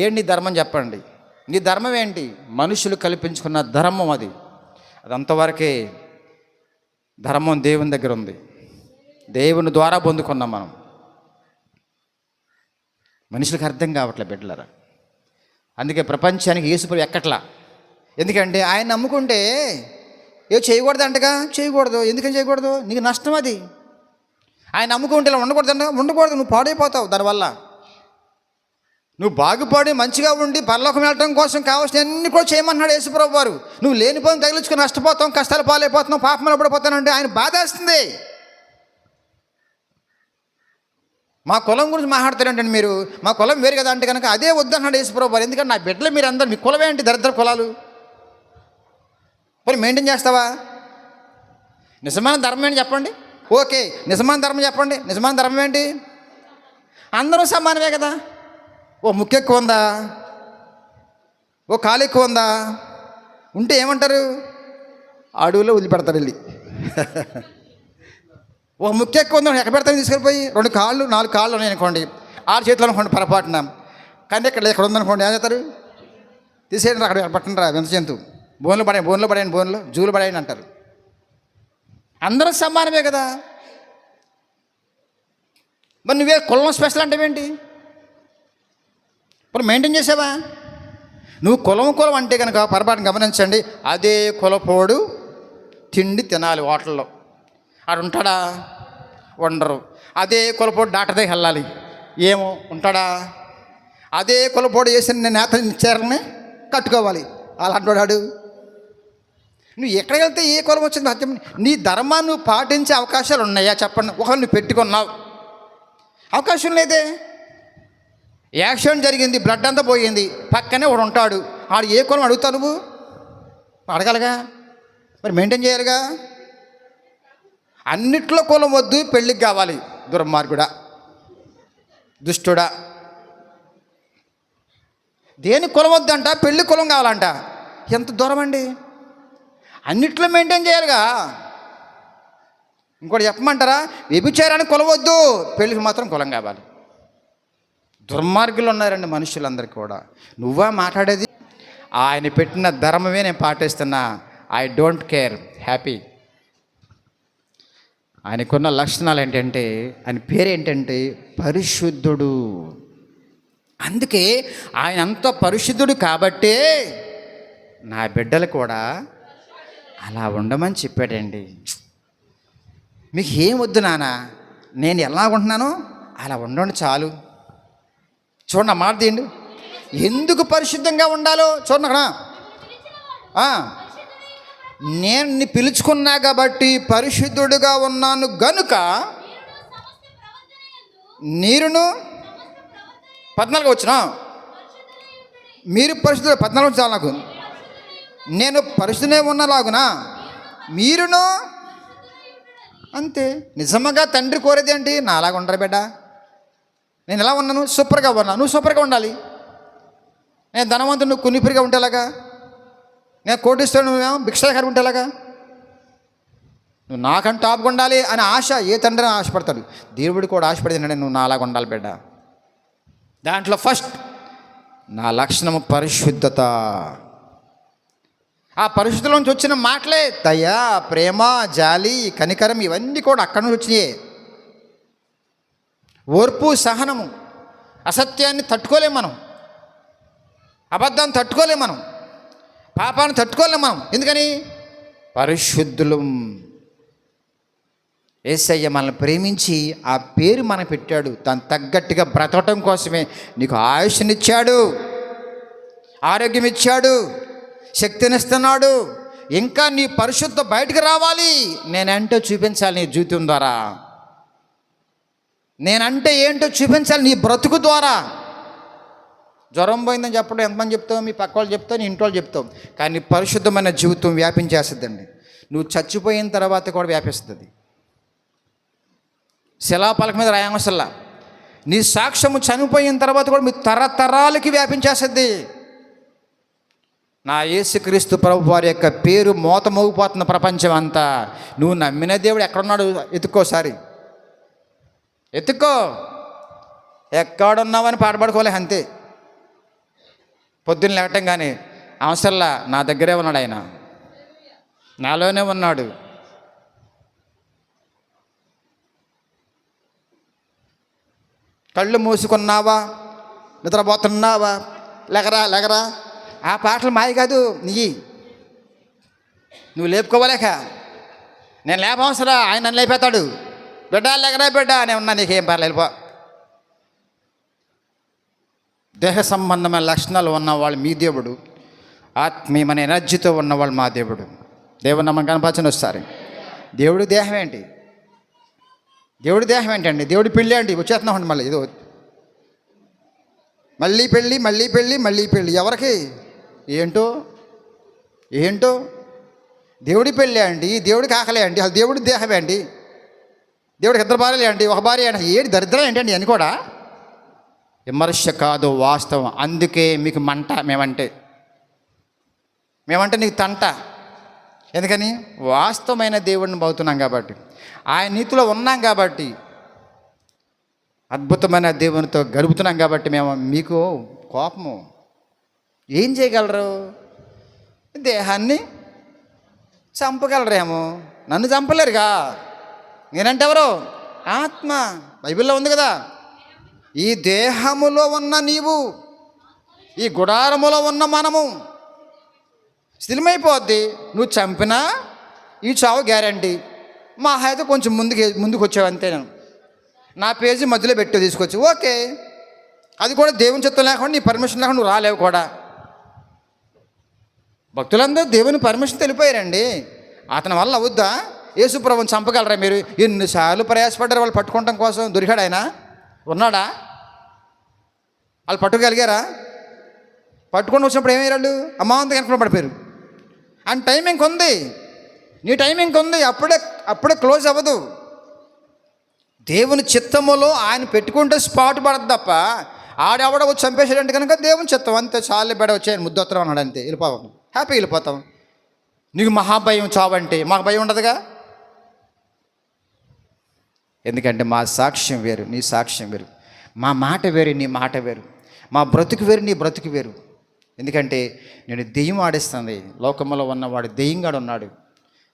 ఏంటి నీ ధర్మం చెప్పండి. నీ ధర్మం ఏంటి? మనుషులు కల్పించుకున్న ధర్మం అది. అంతవరకే ధర్మం దేవుని దగ్గర ఉంది. దేవుని ద్వారా పొందుకున్నాం మనం. మనుషులకు అర్థం కావట్లే బిడ్డలరా. అందుకే ప్రపంచానికి యేసుప్రభు ఎక్కట్లా. ఎందుకంటే ఆయన నమ్ముకుంటే చేయకూడదు అంటగా. చేయకూడదు. ఎందుకని చేయకూడదు? నీకు నష్టం అది. ఆయన నమ్ముకుంటే ఇలా ఉండకూడదు అంటగా. ఉండకూడదు, నువ్వు పాడైపోతావు. దానివల్ల నువ్వు బాగుపడి మంచిగా ఉండి పరలోకం వెళ్ళటం కోసం కావాల్సిన అన్ని కూడా చేయమన్నాడు యేసుప్రభు వారు. నువ్వు లేనిపోయిన తగిలించుకుని నష్టపోతాం, కష్టాలు పాలైపోతున్నావు, పాపంలో పడిపోతానంటే ఆయన బాధేస్తుంది. మా కులం గురించి మాట్లాడతారంటండి మీరు. మా కులం వేరు కదా అంటే కనుక అదే వద్దన్నాడు యేసుప్రభు వారు. ఎందుకంటే నా బిడ్డలు మీరు అందరూ, మీ కులం ఏంటి? దరిద్ర కులాలు. మరి మెయింటైన్ చేస్తావా? నిజమైన ధర్మం ఏంటి చెప్పండి. ఓకే, నిజమైన ధర్మం చెప్పండి. నిజమైన ధర్మం ఏంటి? అందరూ సమానమే కదా. ఓ ముక్కు ఎక్కువ ఉందా, ఓ కాలు ఎక్కువ ఉందా ఉంటే ఏమంటారు? అడవులో వదిలిపెడతారు వెళ్ళి. ఓ ముక్కు ఎక్కువ ఉందా ఎక్కడ పెడతాను తీసుకెళ్ళిపోయి? 2 కాళ్ళు 4 కాళ్ళు ఉన్నాయి అనుకోండి, 6 చేతులు అనుకోండి పొరపాటున. కానీ ఇక్కడ ఉందనుకోండి, ఏం చేస్తారు? తీసేయండి, అక్కడ పట్టండి రా వింత జంతువు, బోన్లు పడేయండి, జూలు పడేయండి అంటారు. అందరూ సమానమే కదా. మరి నువ్వే కులం స్పెషల్ అంటే ఏంటి? ఇప్పుడు మెయింటైన్ చేసావా? నువ్వు కులం అంటే కనుక పొరపాటును గమనించండి. అదే కులపోడు తిండి తినాలి హోటల్లో. ఆడు ఉంటాడా? ఉండరు. అదే కులపోడు డాక్టర్ దగ్గరికి వెళ్ళాలి. ఏమో ఉంటాడా? అదే కులపోడు వేసిన నేత చీరల్ని కట్టుకోవాలి. అలాంటి వాడు. నువ్వు ఎక్కడికి వెళ్తే ఏ కులం వచ్చింది? నీ ధర్మాన్ని నువ్వు పాటించే అవకాశాలు ఉన్నాయా చెప్పండి. ఒకవేళ నువ్వు పెట్టుకున్నావు, అవకాశం లేదే. యాక్సిడెంట్ జరిగింది, బ్లడ్ అంతా పోయింది, పక్కనే వాడు ఉంటాడు. ఆడు ఏ కులం అడుగుతావు నువ్వు? అడగాలిగా, మరి మెయింటైన్ చేయాలిగా. అన్నిట్లో కులం వద్దు, పెళ్ళికి కావాలి. దుర్మార్గుడా, దుష్టుడా. దేని కులం వద్దంట, పెళ్ళి కులం కావాలంట. ఎంత దూరం అండి. అన్నిట్లో మెయింటైన్ చేయాలిగా. ఇంకోటి చెప్పమంటారా? వ్యభిచారానికి కులం వద్దు, పెళ్ళికి మాత్రం కులం కావాలి. దుర్మార్గులు ఉన్నారండి మనుషులందరికీ కూడా. నువ్వా మాట్లాడేది? ఆయన పెట్టిన ధర్మమే నేను పాటిస్తున్నా. I don't care, happy. ఆయనకున్న లక్షణాలు ఏంటంటే, ఆయన పేరు ఏంటంటే పరిశుద్ధుడు. అందుకే ఆయన అంత పరిశుద్ధుడు కాబట్టే నా బిడ్డలు కూడా అలా ఉండమని చెప్పాడండి. మీకు ఏం వద్దు నాన్న, నేను ఎలా ఉంటున్నానో అలా ఉండండి చాలు. చూడండి, ఆ మాట తీయండి. ఎందుకు పరిశుద్ధంగా ఉండాలో చూడండి అక్కడ. నేను నీ పిలుచుకున్నా కాబట్టి పరిశుద్ధుడుగా ఉన్నాను గనుక నీరును 14 వచ్చిన మీరు పరిశుద్ధుడు. 14 చాలు నాకు. నేను పరిశుద్ధనే ఉన్నలాగునా మీరును అంతే. నిజంగా తండ్రి కోరేది ఏంటి? నా అలాగ ఉండరు బిడ్డ. నేను ఎలా ఉన్నాను? సూపర్గా ఉన్నా. నువ్వు సూపర్గా ఉండాలి. నేను ధనవంతుడు, నువ్వు కునిపిరిగా ఉంటేలాగా. నేను కోటిస్తాను, నువ్వేమో భిక్షాకారి ఉంటేలాగా. నువ్వు నాకంటే టాప్గా ఉండాలి అనే ఆశ ఏ తండ్రి ఆశపడతాడు. దేవుడు కూడా ఆశపడేది నువ్వు నా అలాగ ఉండాలి బిడ్డ. దాంట్లో ఫస్ట్ నా లక్షణము పరిశుద్ధత. ఆ పరిశుద్ధుల నుంచి వచ్చిన మాటలే దయ, ప్రేమ, జాలి, కనికరం ఇవన్నీ కూడా అక్కడి నుంచి వచ్చినాయే. ఓర్పు, సహనము. అసత్యాన్ని తట్టుకోలేము మనం, అబద్ధాన్ని తట్టుకోలేము మనం, పాపాన్ని తట్టుకోలేము మనం. ఎందుకని? పరిశుద్ధులు. యేసయ్య మనల్ని ప్రేమించి ఆ పేరు మనకు పెట్టాడు. దాన్ని తగ్గట్టుగా బ్రతకటం కోసమే నీకు ఆయుష్నిచ్చాడు, ఆరోగ్యం ఇచ్చాడు, శక్తినిస్తున్నాడు. ఇంకా నీ పరిశుద్ధ బయటకు రావాలి. నేనంటే చూపించాలి నీ జీవితం ద్వారా. నేనంటే ఏంటో చూపించాలి నీ బ్రతుకు ద్వారా. జ్వరం పోయిందని చెప్పడం ఎంతమంది చెప్తావు? మీ పక్క వాళ్ళు చెప్తావు, నీ ఇంటి వాళ్ళు చెప్తావు. కానీ పరిశుద్ధమైన జీవితం వ్యాపించేస్తుందండి. నువ్వు చచ్చిపోయిన తర్వాత కూడా వ్యాపిస్తుంది. శిలాపలక మీద రాయమసల్లా. నీ సాక్ష్యము చనిపోయిన తర్వాత కూడా మీ తరతరాలకి వ్యాపించేస్తుంది. నా యేసుక్రీస్తు ప్రభు వారి యొక్క పేరు మోతమోగిపోతున్న ప్రపంచం అంతా. నువ్వు నమ్మిన దేవుడు ఎక్కడున్నాడు ఎత్తుక్కోసారి, ఎత్తుక్కో. ఎక్కడున్నావని పాట పాడుకోలే అంతే. పొద్దున్న లేవటం కానీ అవసరంలా నా దగ్గరే ఉన్నాడు ఆయన, నాలోనే ఉన్నాడు. కళ్ళు మూసుకున్నావా, నిద్రపోతున్నావా, లెగరా లెగరా. ఆ పాటలు మాయ కాదు, నీ నువ్వు లేపుకోవలేక. నేను లేపవసరా, ఆయన నన్ను లేపేస్తాడు. బిడ్డ లెగరా బిడ్డ అని ఉన్నా, నీకేం పర్లేదు వెళ్ళిపో. దేహ సంబంధమైన లక్షణాలు ఉన్నవాళ్ళు మీ దేవుడు, ఆత్మీయమైన ఎనర్జీతో ఉన్నవాళ్ళు మా దేవుడు. దేవుడు నమ్మకం కనపరచని వస్తారు. దేవుడి దేహం ఏంటి? దేవుడి దేహం ఏంటండి? దేవుడి పెళ్ళి అండి. వచ్చేస్తున్నామండి మళ్ళీ ఇది మళ్ళీ పెళ్ళి, మళ్ళీ పెళ్ళి, మళ్ళీ పెళ్ళి. ఎవరికి? ఏంటో ఏంటో దేవుడి పెళ్ళి అండి, దేవుడికి ఆకలే అండి, అసలు దేవుడి దేహమే అండి. దేవుడికి ఇద్దరు భార్యలే అండి, ఒక భార్య అండి. ఏడు దరిద్రం ఏంటండి అని కూడా. విమర్శ కాదు, వాస్తవం. అందుకే మీకు మంట మేమంటే నీకు తంట. ఎందుకని? వాస్తవమైన దేవుడిని బాగుతున్నాం కాబట్టి, ఆయన నీతిలో ఉన్నాం కాబట్టి, అద్భుతమైన దేవునితో గడుపుతున్నాం కాబట్టి మేము మీకు కోపము. ఏం చేయగలరు? దేహాన్ని చంపగలరేమో, నన్ను చంపలేరుగా. నేనంటే ఎవరు? ఆత్మ. బైబిల్లో ఉంది కదా, ఈ దేహములో ఉన్న నీవు, ఈ గుడారములో ఉన్న మనము స్థిరమైపోద్ది. నువ్వు చంపినా ఈ చావు గ్యారంటీ. మా అయితే కొంచెం ముందుకు వచ్చావు అంతే. నేను నా పేజీ మధ్యలో పెట్టి తీసుకొచ్చి ఓకే, అది కూడా దేవుని చిత్తం లేకుండా, నీ పర్మిషన్ లేకుండా నువ్వు రాలేవు కూడా. భక్తులందరూ దేవుని పర్మిషన్ తెలిపోయారండి. అతని వల్ల అవుద్దా? యేసుప్రభుని చంపగలరా మీరు? ఎన్నిసార్లు ప్రయాసపడ్డారు వాళ్ళు పట్టుకోవటం కోసం. దొరికాడు ఆయన? ఉన్నాడా? వాళ్ళు పట్టుకోగలిగారా? పట్టుకొని వచ్చినప్పుడు ఏమయ్యారు? అమ్మావంత వెనక పడిపోయారు. అండ్ టైమింగ్ ఉంది, నీ టైమింగ్ ఉంది. అప్పుడే క్లోజ్ అవ్వదు. దేవుని చిత్తములో ఆయన పెట్టుకుంటే స్పాట్ పడదు తప్ప, ఆడెవడ వచ్చి చంపేసాడంటే కనుక దేవుని చిత్తం అంతే. చాలు బెడ వచ్చాయని ముద్దొత్తరం అన్నాడు అంతే. వెళ్ళిపోతాం, హ్యాపీ వెళ్ళిపోతాం. నీకు మహాభయం చావంటే, మాకు భయం ఉండదుగా. ఎందుకంటే మా సాక్ష్యం వేరు, నీ సాక్ష్యం వేరు. మా మాట వేరు, నీ మాట వేరు. మా బ్రతుకు వేరు, నీ బ్రతుకు వేరు. ఎందుకంటే నేను దెయ్యం ఆడిస్తుంది. లోకంలో ఉన్నవాడు దెయ్యంగాడు ఉన్నాడు,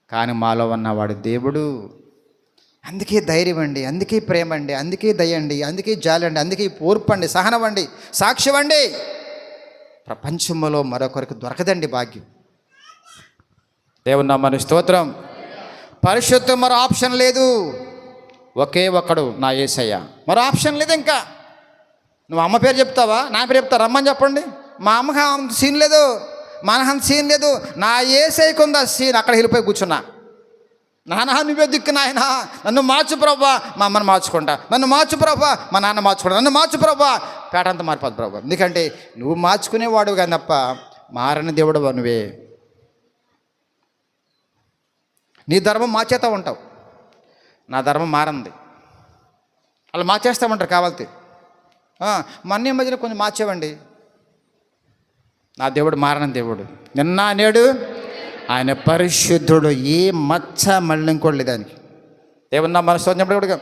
కానీ మాలో ఉన్నవాడు దేవుడు. అందుకే ధైర్యం అండి, అందుకే ప్రేమ అండి, అందుకే దయ అండి, అందుకే జాలి అండి, అందుకే ఓర్పు అండి, సహనం అండి, సాక్ష్యం అండి. ప్రపంచంలో మరొకరికి దొరకదండి భాగ్యం. దేవుని నామమునకు స్తోత్రం. పరిశుద్ధం మరో ఆప్షన్ లేదు. ఒకే ఒక్కడు నా యేసయ్య, మరో ఆప్షన్ లేదు. ఇంకా నువ్వు అమ్మ పేరు చెప్తావా, నా పేరు చెప్తావు? రమ్మని చెప్పండి. మా అమ్మకి అంత సీన్ లేదు, మా నాన్న సీన్ లేదు. నా యేసయ్యకు ఉందా సీన్. అక్కడ వెళ్ళిపోయి కూర్చున్నా. నాన్న నువ్వే దిక్కు నాయన, నన్ను మార్చు ప్రభా. మా అమ్మని మార్చుకుంటా. నన్ను మార్చు ప్రభా. మా నాన్న మార్చుకుంటా. నన్ను మార్చు ప్రభా. పేటంతా మారిపోదు ప్రభా. ఎందుకంటే నువ్వు మార్చుకునేవాడు కానీ తప్ప మారని దేవుడు నువ్వే. నీ ధర్మం మార్చేస్తూ ఉంటావు, నా ధర్మం మారంది. అలా మార్చేస్తామంటారు కావాలితే. మొన్న మధ్యన కొంచెం మార్చేవండి. నా దేవుడు మారని దేవుడు, నిన్న నేడు ఆయన పరిశుద్ధుడు, ఏ మచ్చ మళ్ళీ ఇంకోటి దానికి. దేవుడు నా మనసు చెప్పడం.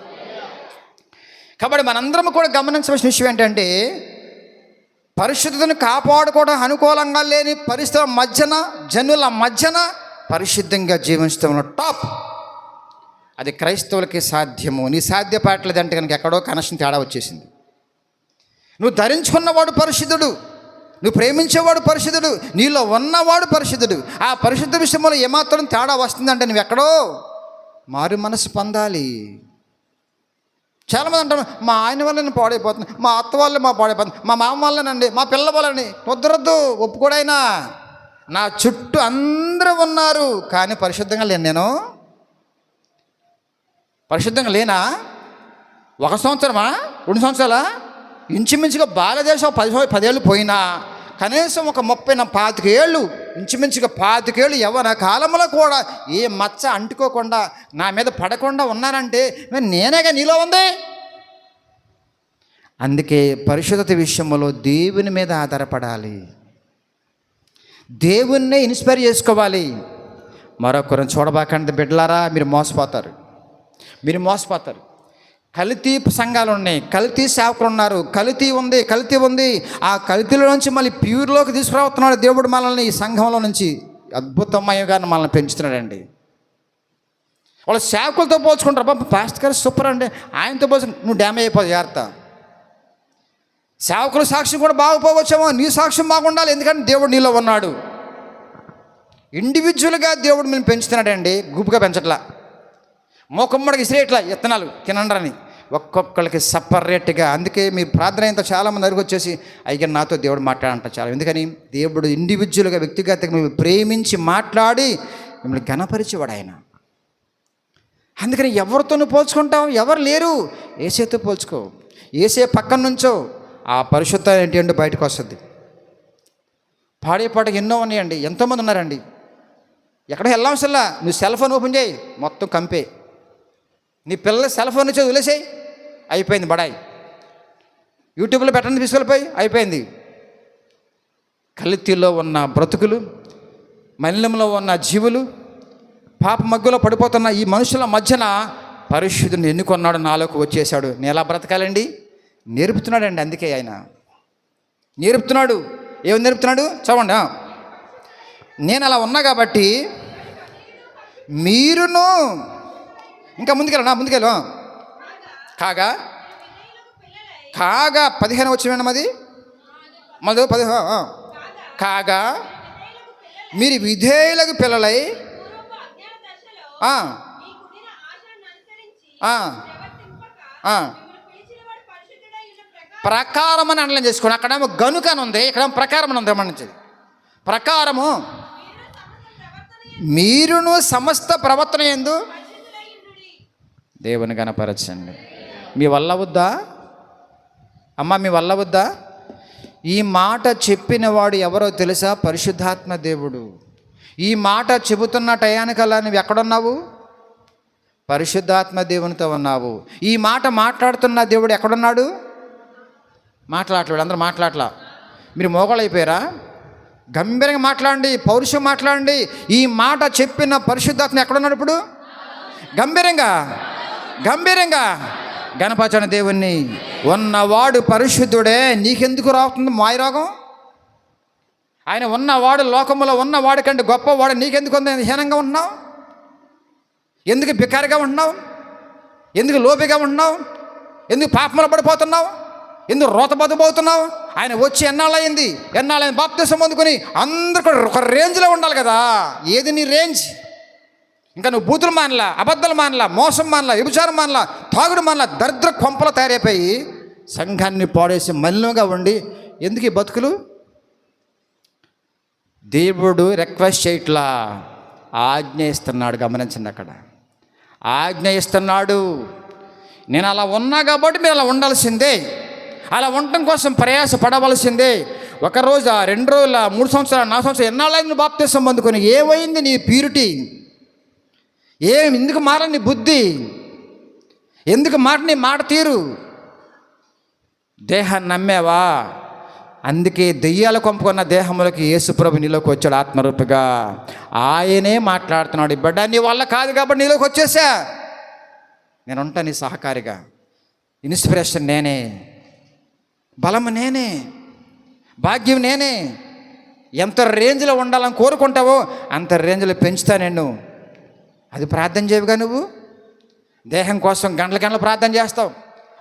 కాబట్టి మనందరం కూడా గమనించవలసిన విషయం ఏంటంటే, పరిశుద్ధతను కాపాడుకోవడం అనుకూలంగా లేని పరిస్థితుల మధ్యన, జనుల మధ్యన పరిశుద్ధంగా జీవించడం టాప్. అది క్రైస్తవులకి సాధ్యము. నీ సాధ్యపడలేదంటే కనుక ఎక్కడో కనెక్షన్ తేడా వచ్చేసింది. నువ్వు ధరించుకున్నవాడు పరిశుద్ధుడు, నువ్వు ప్రేమించేవాడు పరిశుద్ధుడు, నీలో ఉన్నవాడు పరిశుద్ధుడు. ఆ పరిశుద్ధ విషయంలో ఏమాత్రం తేడా వస్తుందంటే నువ్వు ఎక్కడో మారు మనసు పొందాలి. చాలామంది అంటారు, మా ఆయన వల్ల నేను పాడైపోతుంది, మా అత్త వల్ల మా పాడైపోతుంది, మా మామ వల్లనండి, మా పిల్ల వల్లని. వద్దరొద్దు, ఒప్పుకోడైనా. నా చుట్టూ అందరూ ఉన్నారు, కానీ పరిశుద్ధంగా లేను. నేను పరిశుద్ధంగా లేనా? 1 సంవత్సరమా, 2 సంవత్సరాలా? ఇంచుమించుగా భారతదేశం 10 ఏళ్ళు పోయినా కనీసం ఒక 30-25 ఏళ్ళు, ఇంచుమించుగా 25 ఏళ్ళు యవ్వన కాలంలో కూడా ఏ మచ్చ అంటుకోకుండా నా మీద పడకుండా ఉన్నానంటే నేనేగా నీలో ఉంది. అందుకే పరిశుద్ధత విషయంలో దేవుని మీద ఆధారపడాలి, దేవుణ్ణే ఇన్స్పైర్ చేసుకోవాలి. మరొకరిని చూడబాకండి బిడ్డలారా, మీరు మోసపోతారు. కల్తీ సంఘాలు ఉన్నాయి, కల్తీ సేవకులు ఉన్నారు, కల్తీ ఉంది. ఆ కల్తీలో నుంచి మళ్ళీ ప్యూర్లోకి తీసుకురావుతున్నాడు దేవుడు మనల్ని. ఈ సంఘంలో నుంచి అద్భుతమయంగా మనల్ని పెంచుతున్నాడండి. వాళ్ళు సేవకులతో పోల్చుకుంటారు, బాబు పాస్టర్ గారు సూపర్ అండి, ఆయనతో పోల్చుకుంటే నువ్వు డ్యామేజ్ అయిపోదు, జాగ్రత్త. సేవకుల సాక్ష్యం కూడా బాగుపోవచ్చేమో, నీ సాక్ష్యం బాగుండాలి, ఎందుకంటే దేవుడు నీలో ఉన్నాడు. ఇండివిజువల్గా దేవుడు మేము పెంచుతున్నాడండి, గుంపుగా పెంచట్లా. మోకమ్మడికి ఇసిరేట్లా ఇత్తనాలు తినండరని, ఒక్కొక్కరికి సపరేట్గా. అందుకే మీరు ప్రార్థన అయినంత చాలామంది దగ్గరికి వచ్చేసి అయ్యా నాతో దేవుడు మాట్లాడంట చాలా. ఎందుకని దేవుడు ఇండివిజువల్గా వ్యక్తిగతంగా మిమ్మల్ని ప్రేమించి మాట్లాడి మిమ్మల్ని ఘనపరిచేవాడు ఆయన. అందుకని ఎవరితోనూ పోల్చుకుంటావు? ఎవరు లేరు, ఏసేతో పోల్చుకో. ఏసే పక్కన నుంచో ఆ పరిశుద్ధ ఏంటి బయటకు వస్తుంది. పాడే పాటకు ఎన్నో ఉన్నాయండి, ఎంతోమంది ఉన్నారండి. ఎక్కడ వెళ్ళాల్సల్లా నువ్వు సెల్ ఫోన్ ఓపెన్ చేయి, మొత్తం కంపే. నీ పిల్లల సెల్ ఫోన్ నుంచి వదిలేసేయి, అయిపోయింది బడాయి. యూట్యూబ్లో పెట్టండి, తీసుకెళ్ళిపోయి అయిపోయింది. కల్తీలో ఉన్న బ్రతుకులు, మలినంలో ఉన్న జీవులు, పాప మగ్గులో పడిపోతున్న ఈ మనుషుల మధ్యన పరిశుద్ధుని ఎన్నుకొన్నాడు, నాలోకి వచ్చేసాడు. నేను ఎలా బ్రతకాలండి నేర్పుతున్నాడండి. అందుకే ఆయన నేర్పుతున్నాడు. ఏమి నేర్పుతున్నాడు చూడండి. నేను అలా ఉన్నా కాబట్టి మీరును, ఇంకా ముందుకెళ్ళు. కాగా 15 వచ్చిన అది మళ్ళీ 15. కాగా మీరు విధేయులకు పిల్లలై ప్రకారం అని అండలం చేసుకోండి. అక్కడేమో గనుక అని ఉంది, ఇక్కడేమో ప్రకారం అని ఉంది. మంచిది. ప్రకారము మీరును సమస్త ప్రవర్తన యందు దేవుని గణపరచండి. మీ వల్ల వద్దా అమ్మ? మీ వల్ల వద్దా? ఈ మాట చెప్పిన వాడు ఎవరో తెలుసా? పరిశుద్ధాత్మ దేవుడు. ఈ మాట చెబుతున్న టయానికల్లా నువ్వు ఎక్కడున్నావు? పరిశుద్ధాత్మ దేవునితో ఉన్నావు. ఈ మాట మాట్లాడుతున్న దేవుడు ఎక్కడున్నాడు? మాట్లాడలేడు. అందరూ మాట్లాడలా. మీరు మోగోళ్ళు అయిపోయారా? గంభీరంగా మాట్లాడండి, పౌరుషం మాట్లాడండి. ఈ మాట చెప్పిన పరిశుద్ధాత్మ ఎక్కడున్నాడు ఇప్పుడు? గంభీరంగా గణపరచని దేవుణ్ణి. ఉన్నవాడు పరిశుద్ధుడే, నీకెందుకు రావుతుంది మాయరోగం? ఆయన ఉన్నవాడు, లోకంలో ఉన్నవాడి కంటే గొప్పవాడు, నీకెందుకు హీనంగా ఉంటున్నావు? ఎందుకు బికారిగా ఉంటున్నావు? ఎందుకు లోబిగా ఉంటున్నావు? ఎందుకు పాపంలో పడిపోతున్నావు? ఎందుకు రోత బతుకుపోతున్నావు? ఆయన వచ్చి ఎన్నాళ్ళైంది బాప్తిసం పొందుకొని అందరూ కూడా ఒక రేంజ్లో ఉండాలి కదా. ఏది నీ రేంజ్? ఇంకా నువ్వు బూతులు మానలా, అబద్ధాలు మానలా, మోసం మానలా, వ్యభిచారం మానలా, తాగుడు మానలా, దరిద్ర కొంపలు తయారైపోయి సంఘాన్ని పాడేసి మలినంగా ఉండి ఎందుకు ఈ బతుకులు? దేవుడు రిక్వెస్ట్ చేయట్లా, ఆజ్ఞ ఇస్తున్నాడు. గమనించండి, అక్కడ ఆజ్ఞ ఇస్తున్నాడు. నేను అలా ఉన్నా కాబట్టి మీరు అలా ఉండాల్సిందే, అలా ఉండటం కోసం ప్రయాస పడవలసిందే. 1 రోజు, 2 రోజుల, 3 సంవత్సరాలు, 4 సంవత్సరాలు, ఎన్నాళ్ళైంది బాప్తిసం పొందుకొని? ఏమైంది నీ ప్యూరిటీ? ఎందుకు మారని నీ బుద్ధి? ఎందుకు నీ మాట తీరు? దేహాన్ని నమ్మేవా? అందుకే దెయ్యాలు కొంపుకున్న దేహంలోకి యేసుప్రభు నీలోకి వచ్చాడు ఆత్మరూపిగా. ఆయనే మాట్లాడుతున్నాడు, బిడ్డ నీ వల్ల కాదు కాబట్టి నీలోకి వచ్చేసా, నేను ఉంటాను నీ సహకారిగా. ఇన్స్పిరేషన్ నేనే, బలము నేనే, భాగ్యం నేనే. ఎంత రేంజ్లో ఉండాలని కోరుకుంటావో అంత రేంజ్లో పెంచుతా నేను. అది ప్రార్థన చేయవుగా నువ్వు? దేహం కోసం గంటల ప్రార్థన చేస్తావు,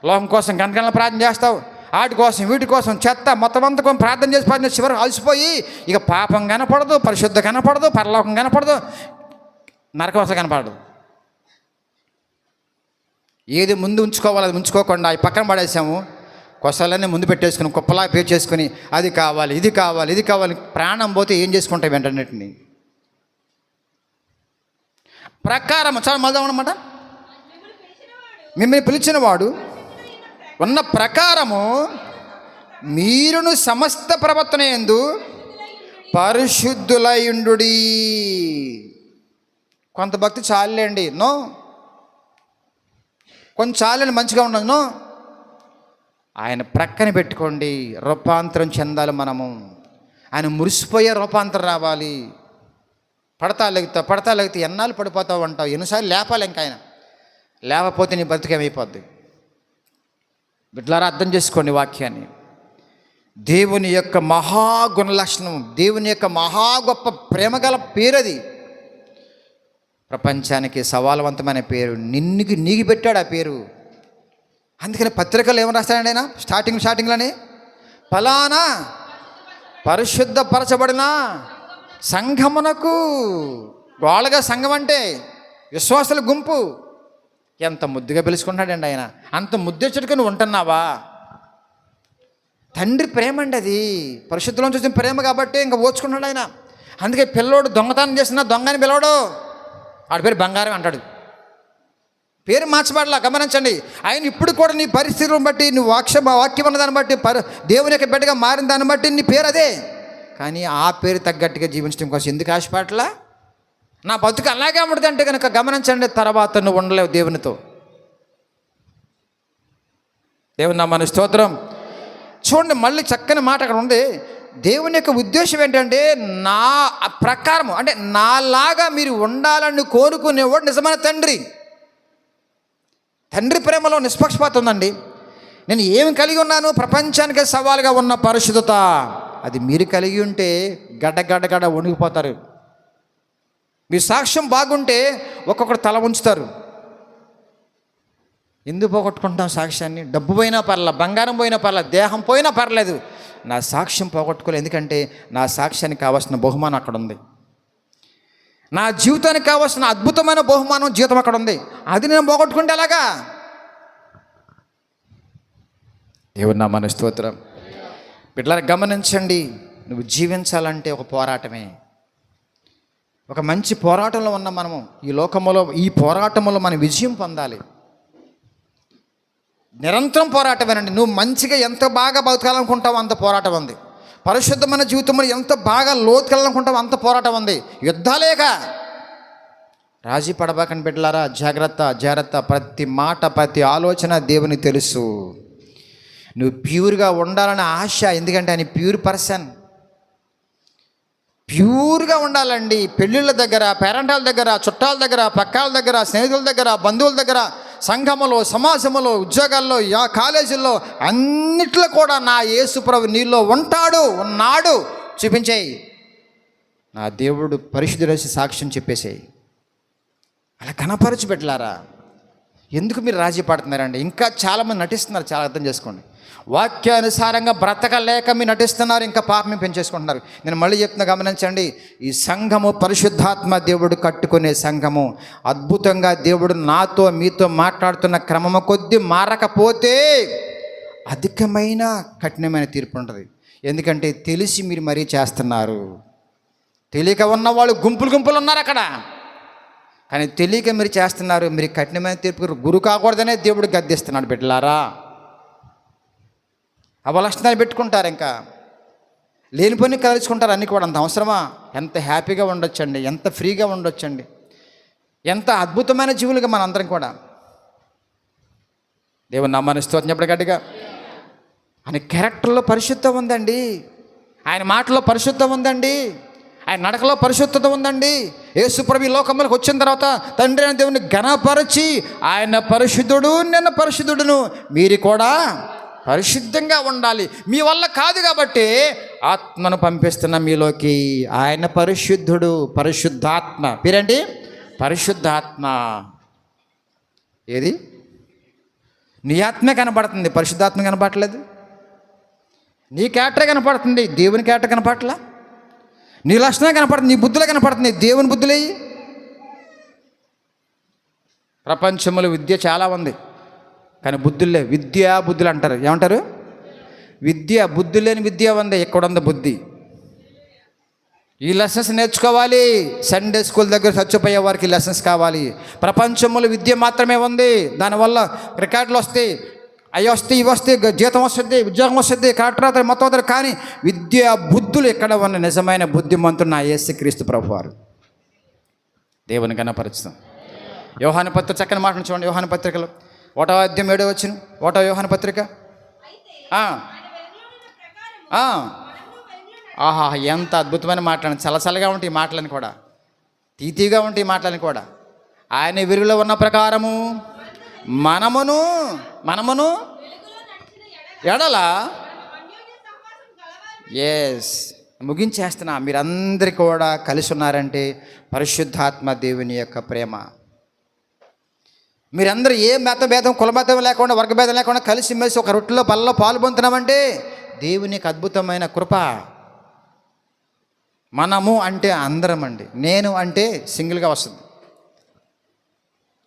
లోకం కోసం గంటల ప్రార్థన చేస్తావు, వాటి కోసం వీటి కోసం చెత్త మొత్తం అంతా కోసం ప్రార్థన చేసి చివరికి అలసిపోయి ఇక పాపం కనపడదు, పరిశుద్ధ కనపడదు, పరలోకం కనపడదు, నరకవస కనపడదు. ఏది ముందు ఉంచుకోవాలి అది ఉంచుకోకుండా ఈ పక్కన పడేసాము. కొసలన్నీ ముందు పెట్టేసుకుని కుప్పలా పేర్చేసుకుని అది కావాలి ఇది కావాలి ఇది కావాలి. ప్రాణం పోతే ఏం చేసుకుంటాయి వెంటన్నిటిని? ప్రకారం చాలా మళ్ళీ అనమాట. మిమ్మల్ని పిలిచిన వాడు ఉన్న ప్రకారము మీరును సమస్త ప్రవర్తన యందు పరిశుద్ధులయుండు. కొంత భక్తి చాలండి, నో. కొంచెం చాలండి, మంచిగా ఉండదు, నో. ఆయన ప్రక్కన పెట్టుకోండి. రూపాంతరం చెందాలి మనము. ఆయన మురిసిపోయే రూపాంతరం రావాలి. పడతా లెగుతా ఎన్నాళ్ళు పడిపోతావు అంటావు, ఎన్నిసార్లు లేపాలి ఇంకా ఆయన. లేకపోతే నీ బతికేమైపోద్ది. బిడ్డలారా అర్థం చేసుకోండి వాక్యాన్ని. దేవుని యొక్క మహాగుణ లక్షణం, దేవుని యొక్క మహా గొప్ప ప్రేమగల పేరు అది. ప్రపంచానికి సవాలవంతమైన పేరు. నీకు పెట్టాడు ఆ పేరు. అందుకని పత్రికలు ఏమని రాస్తాడండి ఆయన? స్టార్టింగ్లోనే ఫలానా పరిశుద్ధపరచబడిన సంఘమునకు. గోళగా సంఘం అంటే విశ్వాసుల గుంపు. ఎంత ముద్దుగా పిలుచుకుంటాడండి ఆయన. అంత ముద్దెచ్చుడికి నువ్వు ఉంటున్నావా? తండ్రి ప్రేమ అండి అది. పరిశుద్ధంలో చూసిన ప్రేమ కాబట్టి ఇంకా ఓచుకున్నాడు ఆయన. అందుకే పిల్లోడు దొంగతనం చేసిన దొంగని పిలవడు, ఆడి పేరు బంగారం అంటాడు. పేరు మార్చబడలా, గమనించండి. ఆయన ఇప్పుడు కూడా నీ పరిస్థితులను బట్టి, నువ్వు వాక్యం ఉన్న దాన్ని బట్టి, దేవుని యొక్క బిడ్డగా మారిన దాన్ని బట్టి నీ పేరు అదే. కానీ ఆ పేరు తగ్గట్టుగా జీవించడం కోసం ఎందుకు ఆశపడలా? నా బతుకు అలాగే ఉండదంటే కనుక గమనించండి, తర్వాత నువ్వు ఉండలేవు దేవునితో. దేవుని నామమున స్తోత్రం. చూడండి, మళ్ళీ చక్కని మాట అక్కడ ఉంది. దేవుని యొక్క ఉద్దేశం ఏంటంటే నా ప్రకారం, అంటే నాలాగా మీరు ఉండాలని కోరుకునేవాడు నిజమైన తండ్రి. తండ్రి ప్రేమలో నిష్పక్షపాతం ఉందండి. నేను ఏమి కలిగి ఉన్నాను? ప్రపంచానికి సవాలుగా ఉన్న పరిశుద్ధత. అది మీరు కలిగి ఉంటే గడ్డ వణిగిపోతారు. మీ సాక్ష్యం బాగుంటే ఒక్కొక్కరు తల ఉంచుతారు. ఎందుకు పోగొట్టుకుంటాం సాక్ష్యాన్ని? డబ్బు పోయినా పర్లేదు, బంగారం పోయినా పర్లేదు, దేహం పోయినా పర్లేదు, నా సాక్ష్యం పోగొట్టుకోలేదు. ఎందుకంటే నా సాక్ష్యానికి కావాల్సిన బహుమానం అక్కడ ఉంది. నా జీవితానికి కావాల్సిన అద్భుతమైన బహుమానం జీవితం అక్కడ ఉంది. అది నేను పోగొట్టుకుంటే ఎలాగా? దేవుని నామమున స్తోత్రం. బిడ్డలారా గమనించండి, నువ్వు జీవించాలంటే ఒక పోరాటమే. ఒక మంచి పోరాటంలో ఉన్న మనము ఈ లోకములో, ఈ పోరాటంలో మనం విజయం పొందాలి. నిరంతరం పోరాటమేనండి. నువ్వు మంచిగా ఎంత బాగా బతకాలనుకుంటావో అంత పోరాటం ఉంది. పరిశుద్ధమైన జీవితంలో ఎంత బాగా లోతుకెళ్ళాలనుకుంటావో అంత పోరాటం ఉంది. యుద్ధాలేక రాజీ పడబాకని బిడ్డలారా, జాగ్రత్త. ప్రతి మాట ప్రతి ఆలోచన దేవునికి తెలుసు. నువ్వు ప్యూర్గా ఉండాలనే ఆశ, ఎందుకంటే ఆయన ప్యూర్ పర్సన్. ప్యూర్గా ఉండాలండి. పెళ్ళిళ్ళ దగ్గర, పేరెంటాల దగ్గర, చుట్టాల దగ్గర, పక్కాల దగ్గర, స్నేహితుల దగ్గర, బంధువుల దగ్గర, సంఘములో, సమాజంలో, ఉద్యోగాల్లో, కాలేజీల్లో, అన్నిట్లో కూడా నా యేసుప్రభు నీలో ఉన్నాడు చూపించేయి. నా దేవుడు పరిశుద్ధుడేసి సాక్ష్యం చెప్పేసేయి. అలా కనపరచి పెట్టలారా. ఎందుకు మీరు రాజీ పడుతున్నారండి? ఇంకా చాలామంది నటిస్తున్నారు. చాలా అర్థం చేసుకోండి. వాక్యానుసారంగా బ్రతకలేక మీరు నటిస్తున్నారు, ఇంకా పాపం పెంచేసుకుంటున్నారు. నేను మళ్ళీ చెప్తున్నా, గమనించండి. ఈ సంఘము పరిశుద్ధాత్మ దేవుడు కట్టుకునే సంఘము. అద్భుతంగా దేవుడు నాతో మీతో మాట్లాడుతున్న క్రమము కొద్దీ మారకపోతే అధికమైన కఠినమైన తీర్పు ఉంటుంది. ఎందుకంటే తెలిసి మీరు మరీ చేస్తున్నారు. తెలియక ఉన్నవాళ్ళు గుంపులు ఉన్నారు అక్కడ. కానీ తెలియక మీరు చేస్తున్నారు. మీరు కఠినమైన తీర్పుకు గురి కాకూడదనే దేవుడు గద్దిస్తున్నాడు. బిడ్డలారా, అవలక్షణాలు పెట్టుకుంటారు, ఇంకా లేనిపోని కలుసుకుంటారు. అన్నీ కూడా అంత అవసరమా? ఎంత హ్యాపీగా ఉండొచ్చండి, ఎంత ఫ్రీగా ఉండొచ్చండి. ఎంత అద్భుతమైన జీవులుగా మనందరం కూడా. దేవుని నామాన్ని స్తోత్రం చెప్పండి గట్టిగా. ఆయన క్యారెక్టర్లో పరిశుద్ధం ఉందండి, ఆయన మాటలో పరిశుద్ధం ఉందండి, ఆయన నడకలో పరిశుద్ధత ఉందండి. యేసు ప్రభు ఈ లోకంలోకి వచ్చిన తర్వాత తండ్రి అయిన దేవుని ఘనపరచి ఆయన పరిశుద్ధుడు, నేను పరిశుద్ధుడును, మీరు కూడా పరిశుద్ధంగా ఉండాలి. మీ వల్ల కాదు కాబట్టి ఆత్మను పంపిస్తున్న మీలోకి. ఆయన పరిశుద్ధుడు, పరిశుద్ధాత్మ. పేరేంటి? పరిశుద్ధాత్మ. ఏది? నీ ఆత్మే కనపడుతుంది, పరిశుద్ధాత్మ కనపడలేదు. నీ క్యారెక్టరే కనపడుతుంది, దేవుని క్యారెక్టర్ కనపడట్లా. నీ లక్షణమే కనపడుతుంది, నీ బుద్ధులే కనపడుతుంది, దేవుని బుద్ధులేయి. ప్రపంచంలో విద్య చాలా ఉంది, కానీ బుద్ధులే. విద్య బుద్ధులు అంటారు. ఏమంటారు? విద్య. బుద్ధి లేని విద్య ఉంది. ఎక్కడుంది బుద్ధి? ఈ లెసన్స్ నేర్చుకోవాలి. సండే స్కూల్ దగ్గర చచ్చిపోయే వారికి లెసన్స్ కావాలి. ప్రపంచంలో విద్య మాత్రమే ఉంది. దానివల్ల రికార్డులు వస్తాయి, అవి వస్తాయి, ఇవి వస్తాయి, జీతం వస్తుంది, ఉద్యోగం వస్తుంది, కలెక్టర్ అవుతారు, మొత్తం అవుతారు. కానీ విద్య బుద్ధులు ఎక్కడ ఉన్న నిజమైన బుద్ధిమంతుడు నా యేసుక్రీస్తు ప్రభువారు. దేవుని ఘనపరుస్తాం. యోహాను పత్రిక చక్కని మాటను చూడండి. యోహాను పత్రికలో 1వ అధ్యాయం 7వ వచనం. 1వ యోహాను పత్రిక. ఆహా, ఎంత అద్భుతమైన మాటలు. చలచలగా ఉంటాయి మాటలని కూడా, తీతీగా ఉంటాయి మాటలని కూడా. ఆయన వెలుగులో ఉన్న ప్రకారము మనమును ఎడల. ఎస్, ముగించేస్తున్నా. మీరందరూ కూడా కలిసి ఉన్నారంటే పరిశుద్ధాత్మ దేవుని యొక్క ప్రేమ. మీరందరూ ఏ భేదం కులమతం లేకుండా, వర్గభేదం లేకుండా కలిసిమెలిసి ఒక రొట్టెలో పళ్ళలో పాలు పొందుతున్నామంటే దేవునికి అద్భుతమైన కృప. మనము అంటే అందరం అండి, నేను అంటే సింగిల్గా వస్తుంది.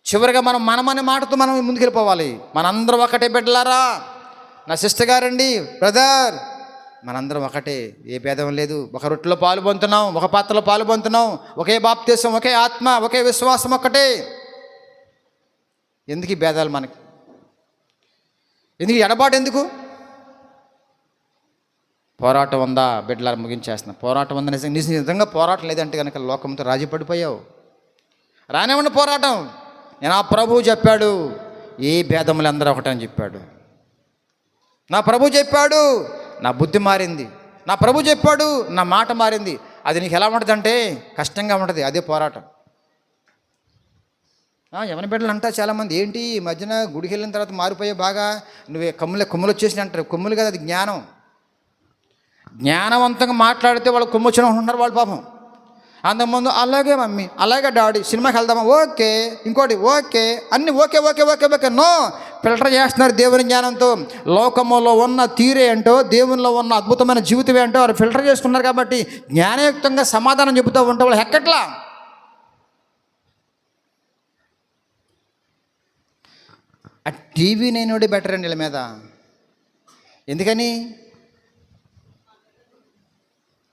చివరిగా మనమనే మాటతో మనం ముందుకెళ్ళిపోవాలి. మనందరం ఒకటే బిడ్డలారా. నా సిస్టర్ గారండి, బ్రదర్, మనందరం ఒకటే, ఏ భేదం లేదు. ఒక రొట్టెలో పాలు పొందుతున్నాం, ఒక పాత్రలో పాలు పొందుతున్నాం, ఒకే బాప్తిసం, ఒకే ఆత్మ, ఒకే విశ్వాసం, ఒక్కటే. ఎందుకు ఈ భేదాలు మనకి? ఎందుకు ఎడబాటు? ఎందుకు? పోరాటం ఉందా బిడ్డలారా? ముగించేస్తున్నా. పోరాటం ఉందా? నిజంగా పోరాటం లేదంటే కనుక లోకంతో రాజీ పడిపోయావు. రానివ్వండి పోరాటం. నేను ఆ ప్రభువు చెప్పాడు, ఏ భేదములు అందరూ ఒకటని చెప్పాడు. నా ప్రభు చెప్పాడు, నా బుద్ధి మారింది. నా ప్రభు చెప్పాడు, నా మాట మారింది. అది నీకు ఎలా ఉంటుంది అంటే కష్టంగా ఉంటుంది. అదే పోరాటం. యవన బిడ్డలు అంటారు చాలామంది, ఏంటి ఈ మధ్యన గుడికి వెళ్ళిన తర్వాత మారిపోయే బాగా, నువ్వే కొమ్ములు వచ్చేసి అంటారు. కొమ్ములు కదా, అది జ్ఞానం. జ్ఞానవంతంగా మాట్లాడితే వాళ్ళు కొమ్ము వచ్చిన ఉన్నారు వాళ్ళు పాపం. అంతకుముందు అలాగే మమ్మీ, అలాగే డాడీ, సినిమాకి వెళ్దామా, ఓకే, ఇంకోటి ఓకే, అన్నీ okay okay okay okay. No, filter చేస్తున్నారు దేవుని జ్ఞానంతో. లోకములో ఉన్న తీరే ఏంటో, దేవునిలో ఉన్న అద్భుతమైన జీవితం ఏంటో వారు ఫిల్టర్ చేసుకున్నారు. కాబట్టి జ్ఞానయుక్తంగా సమాధానం చెబుతూ ఉంటే వాళ్ళు ఎక్కట్లా. ఆ టీవీ నేనుడే బెటర్ అండి వీళ్ళ మీద. ఎందుకని?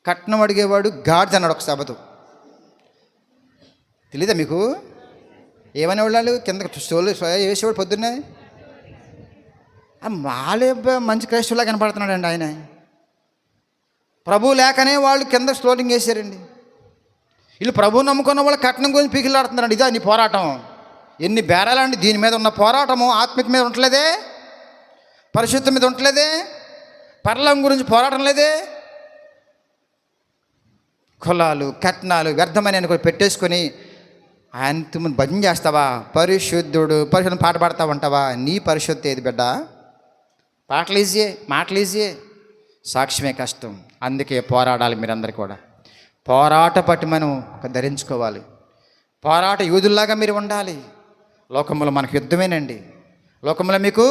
కట్నం అడిగేవాడు గాడిద అన్నాడు ఒక సభతో. తెలీదా మీకు? ఏమనేవాళ్ళు? కింద స్టోలు వేసేవాడు పొద్దున్నే. వాళ్ళే మంచి క్రైస్తవులా కనపడుతున్నాడండి ఆయన. ప్రభు లేకనే వాళ్ళు కింద స్టోలింగ్ వేసారండి. వీళ్ళు ప్రభువు నమ్ముకున్న వాళ్ళు కట్నం గురించి పీకిలాడుతున్నారండి. ఇదా నీ పోరాటం? ఎన్ని బేరాలండి దీని మీద ఉన్న పోరాటము. ఆత్మిక మీద ఉండలేదే, పరిశుద్ధం మీద ఉండలేదే, పరలోకం గురించి పోరాటం లేదే. కులాలు, కట్నాలు వ్యర్థమని అనుకుని పెట్టేసుకొని ఆయన భజన చేస్తావా? పరిశుద్ధుడు పరిశుద్ధం పాట పాడతావు అంటావా? నీ పరిశుద్ధి ఏది బిడ్డ? పాటలు ఈజీయే, మాటలు ఈజీయే, సాక్ష్యమే కష్టం. అందుకే పోరాడాలి. మీరందరూ కూడా పోరాట పట్టి మనం ధరించుకోవాలి. పోరాట యూదుల్లాగా మీరు ఉండాలి. లోకంలో మనకు యుద్ధమేనండి. లోకంలో మీకు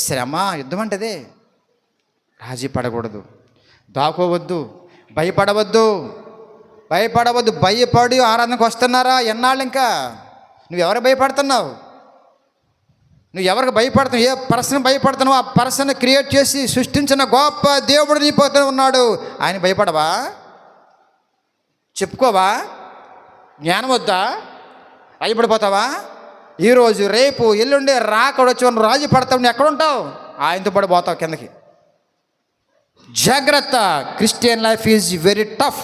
శ్రమ, యుద్ధం అంటదే. రాజీ పడకూడదు, దాకోవద్దు, భయపడవద్దు. భయపడి ఆరాధనకు వస్తున్నారా? ఎన్నాళ్ళు ఇంకా? నువ్వెవరు భయపడుతున్నావు? నువ్వు ఎవరికి భయపడుతున్నావు? ఏ పర్సన్ భయపడుతున్నావు? ఆ పర్సన్ క్రియేట్ చేసి సృష్టించిన గొప్ప దేవుడు నీ పోతూ ఉన్నాడు. ఆయన భయపడవా? చెప్పుకోవా? జ్ఞానం వద్దా? భయపడిపోతావా? ఈరోజు రేపు ఎల్లుండే రాకడొచ్చి నువ్వు రాజీ పడతావు. నువ్వు ఎక్కడుంటావు? ఆయనతో పడిపోతావు కిందకి. జాగ్రత్త. Christian life is very tough,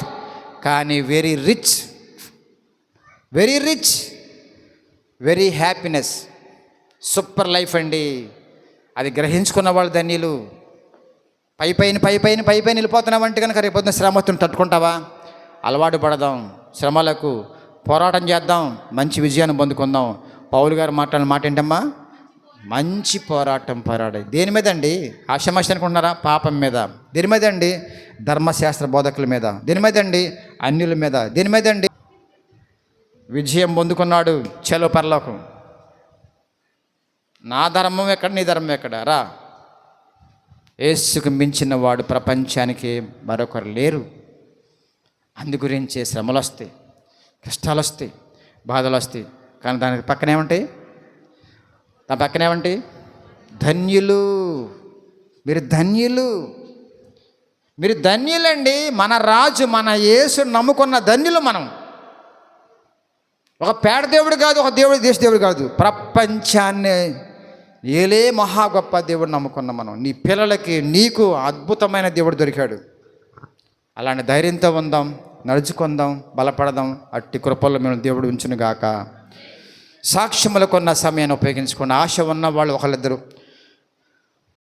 కానీ very rich. Very rich. Very happiness, super life అండి. అది గ్రహించుకున్న వాళ్ళు ధన్యులు. పై పైన వెళ్ళిపోతున్నామంటే కనుక రేపొద్దున శ్రమతో తట్టుకుంటావా? అలవాటు పడదాం, శ్రమలకు పోరాటం చేద్దాం, మంచి విజయాన్ని పొందుకుందాం. పౌలు గారు మాట్లాడిన మాట ఏంటమ్మా? మంచి పోరాటం పోరాడే. దేని మీద అండి? ఆషామాషి అనుకుంటున్నారా? పాపం మీద. దేని మీద అండి? ధర్మశాస్త్ర బోధకుల మీద. దేని మీద అండి? అన్యుల మీద. దేని మీద అండి? విజయం పొందుకున్నాడు, చలో పరలోకం. నా ధర్మం ఎక్కడ, నీ ధర్మం ఎక్కడ? రా. యేసుకు మించిన వాడు ప్రపంచానికి మరొకరు లేరు. అందు గురించే శ్రమలు వస్తాయి, కష్టాలు వస్తాయి, బాధలు వస్తాయి. కానీ దానికి పక్కనేమంటాయి? దాని పక్కనేమంటాయి? ధన్యులు. మీరు ధన్యులు, మీరు ధన్యులండి. మన రాజు, మన యేసు నమ్ముకున్న ధన్యులు మనం. ఒక పేడ దేవుడు కాదు, ఒక దేవుడు దేశ దేవుడు కాదు, ప్రపంచాన్ని ఏలే మహా గొప్ప దేవుడు నమ్ముకున్నాం మనం. నీ పిల్లలకి, నీకు అద్భుతమైన దేవుడు దొరికాడు. అలాంటి ధైర్యంతో ఉందాం, నడుచుకుందాం, బలపడదాం. అట్టి కృపల్లో మేము దేవుడు ఉంచును గాక. సాక్ష్యములకు ఉన్న సమయాన్ని ఉపయోగించుకుని ఆశ ఉన్న వాళ్ళు ఒకళ్ళిద్దరు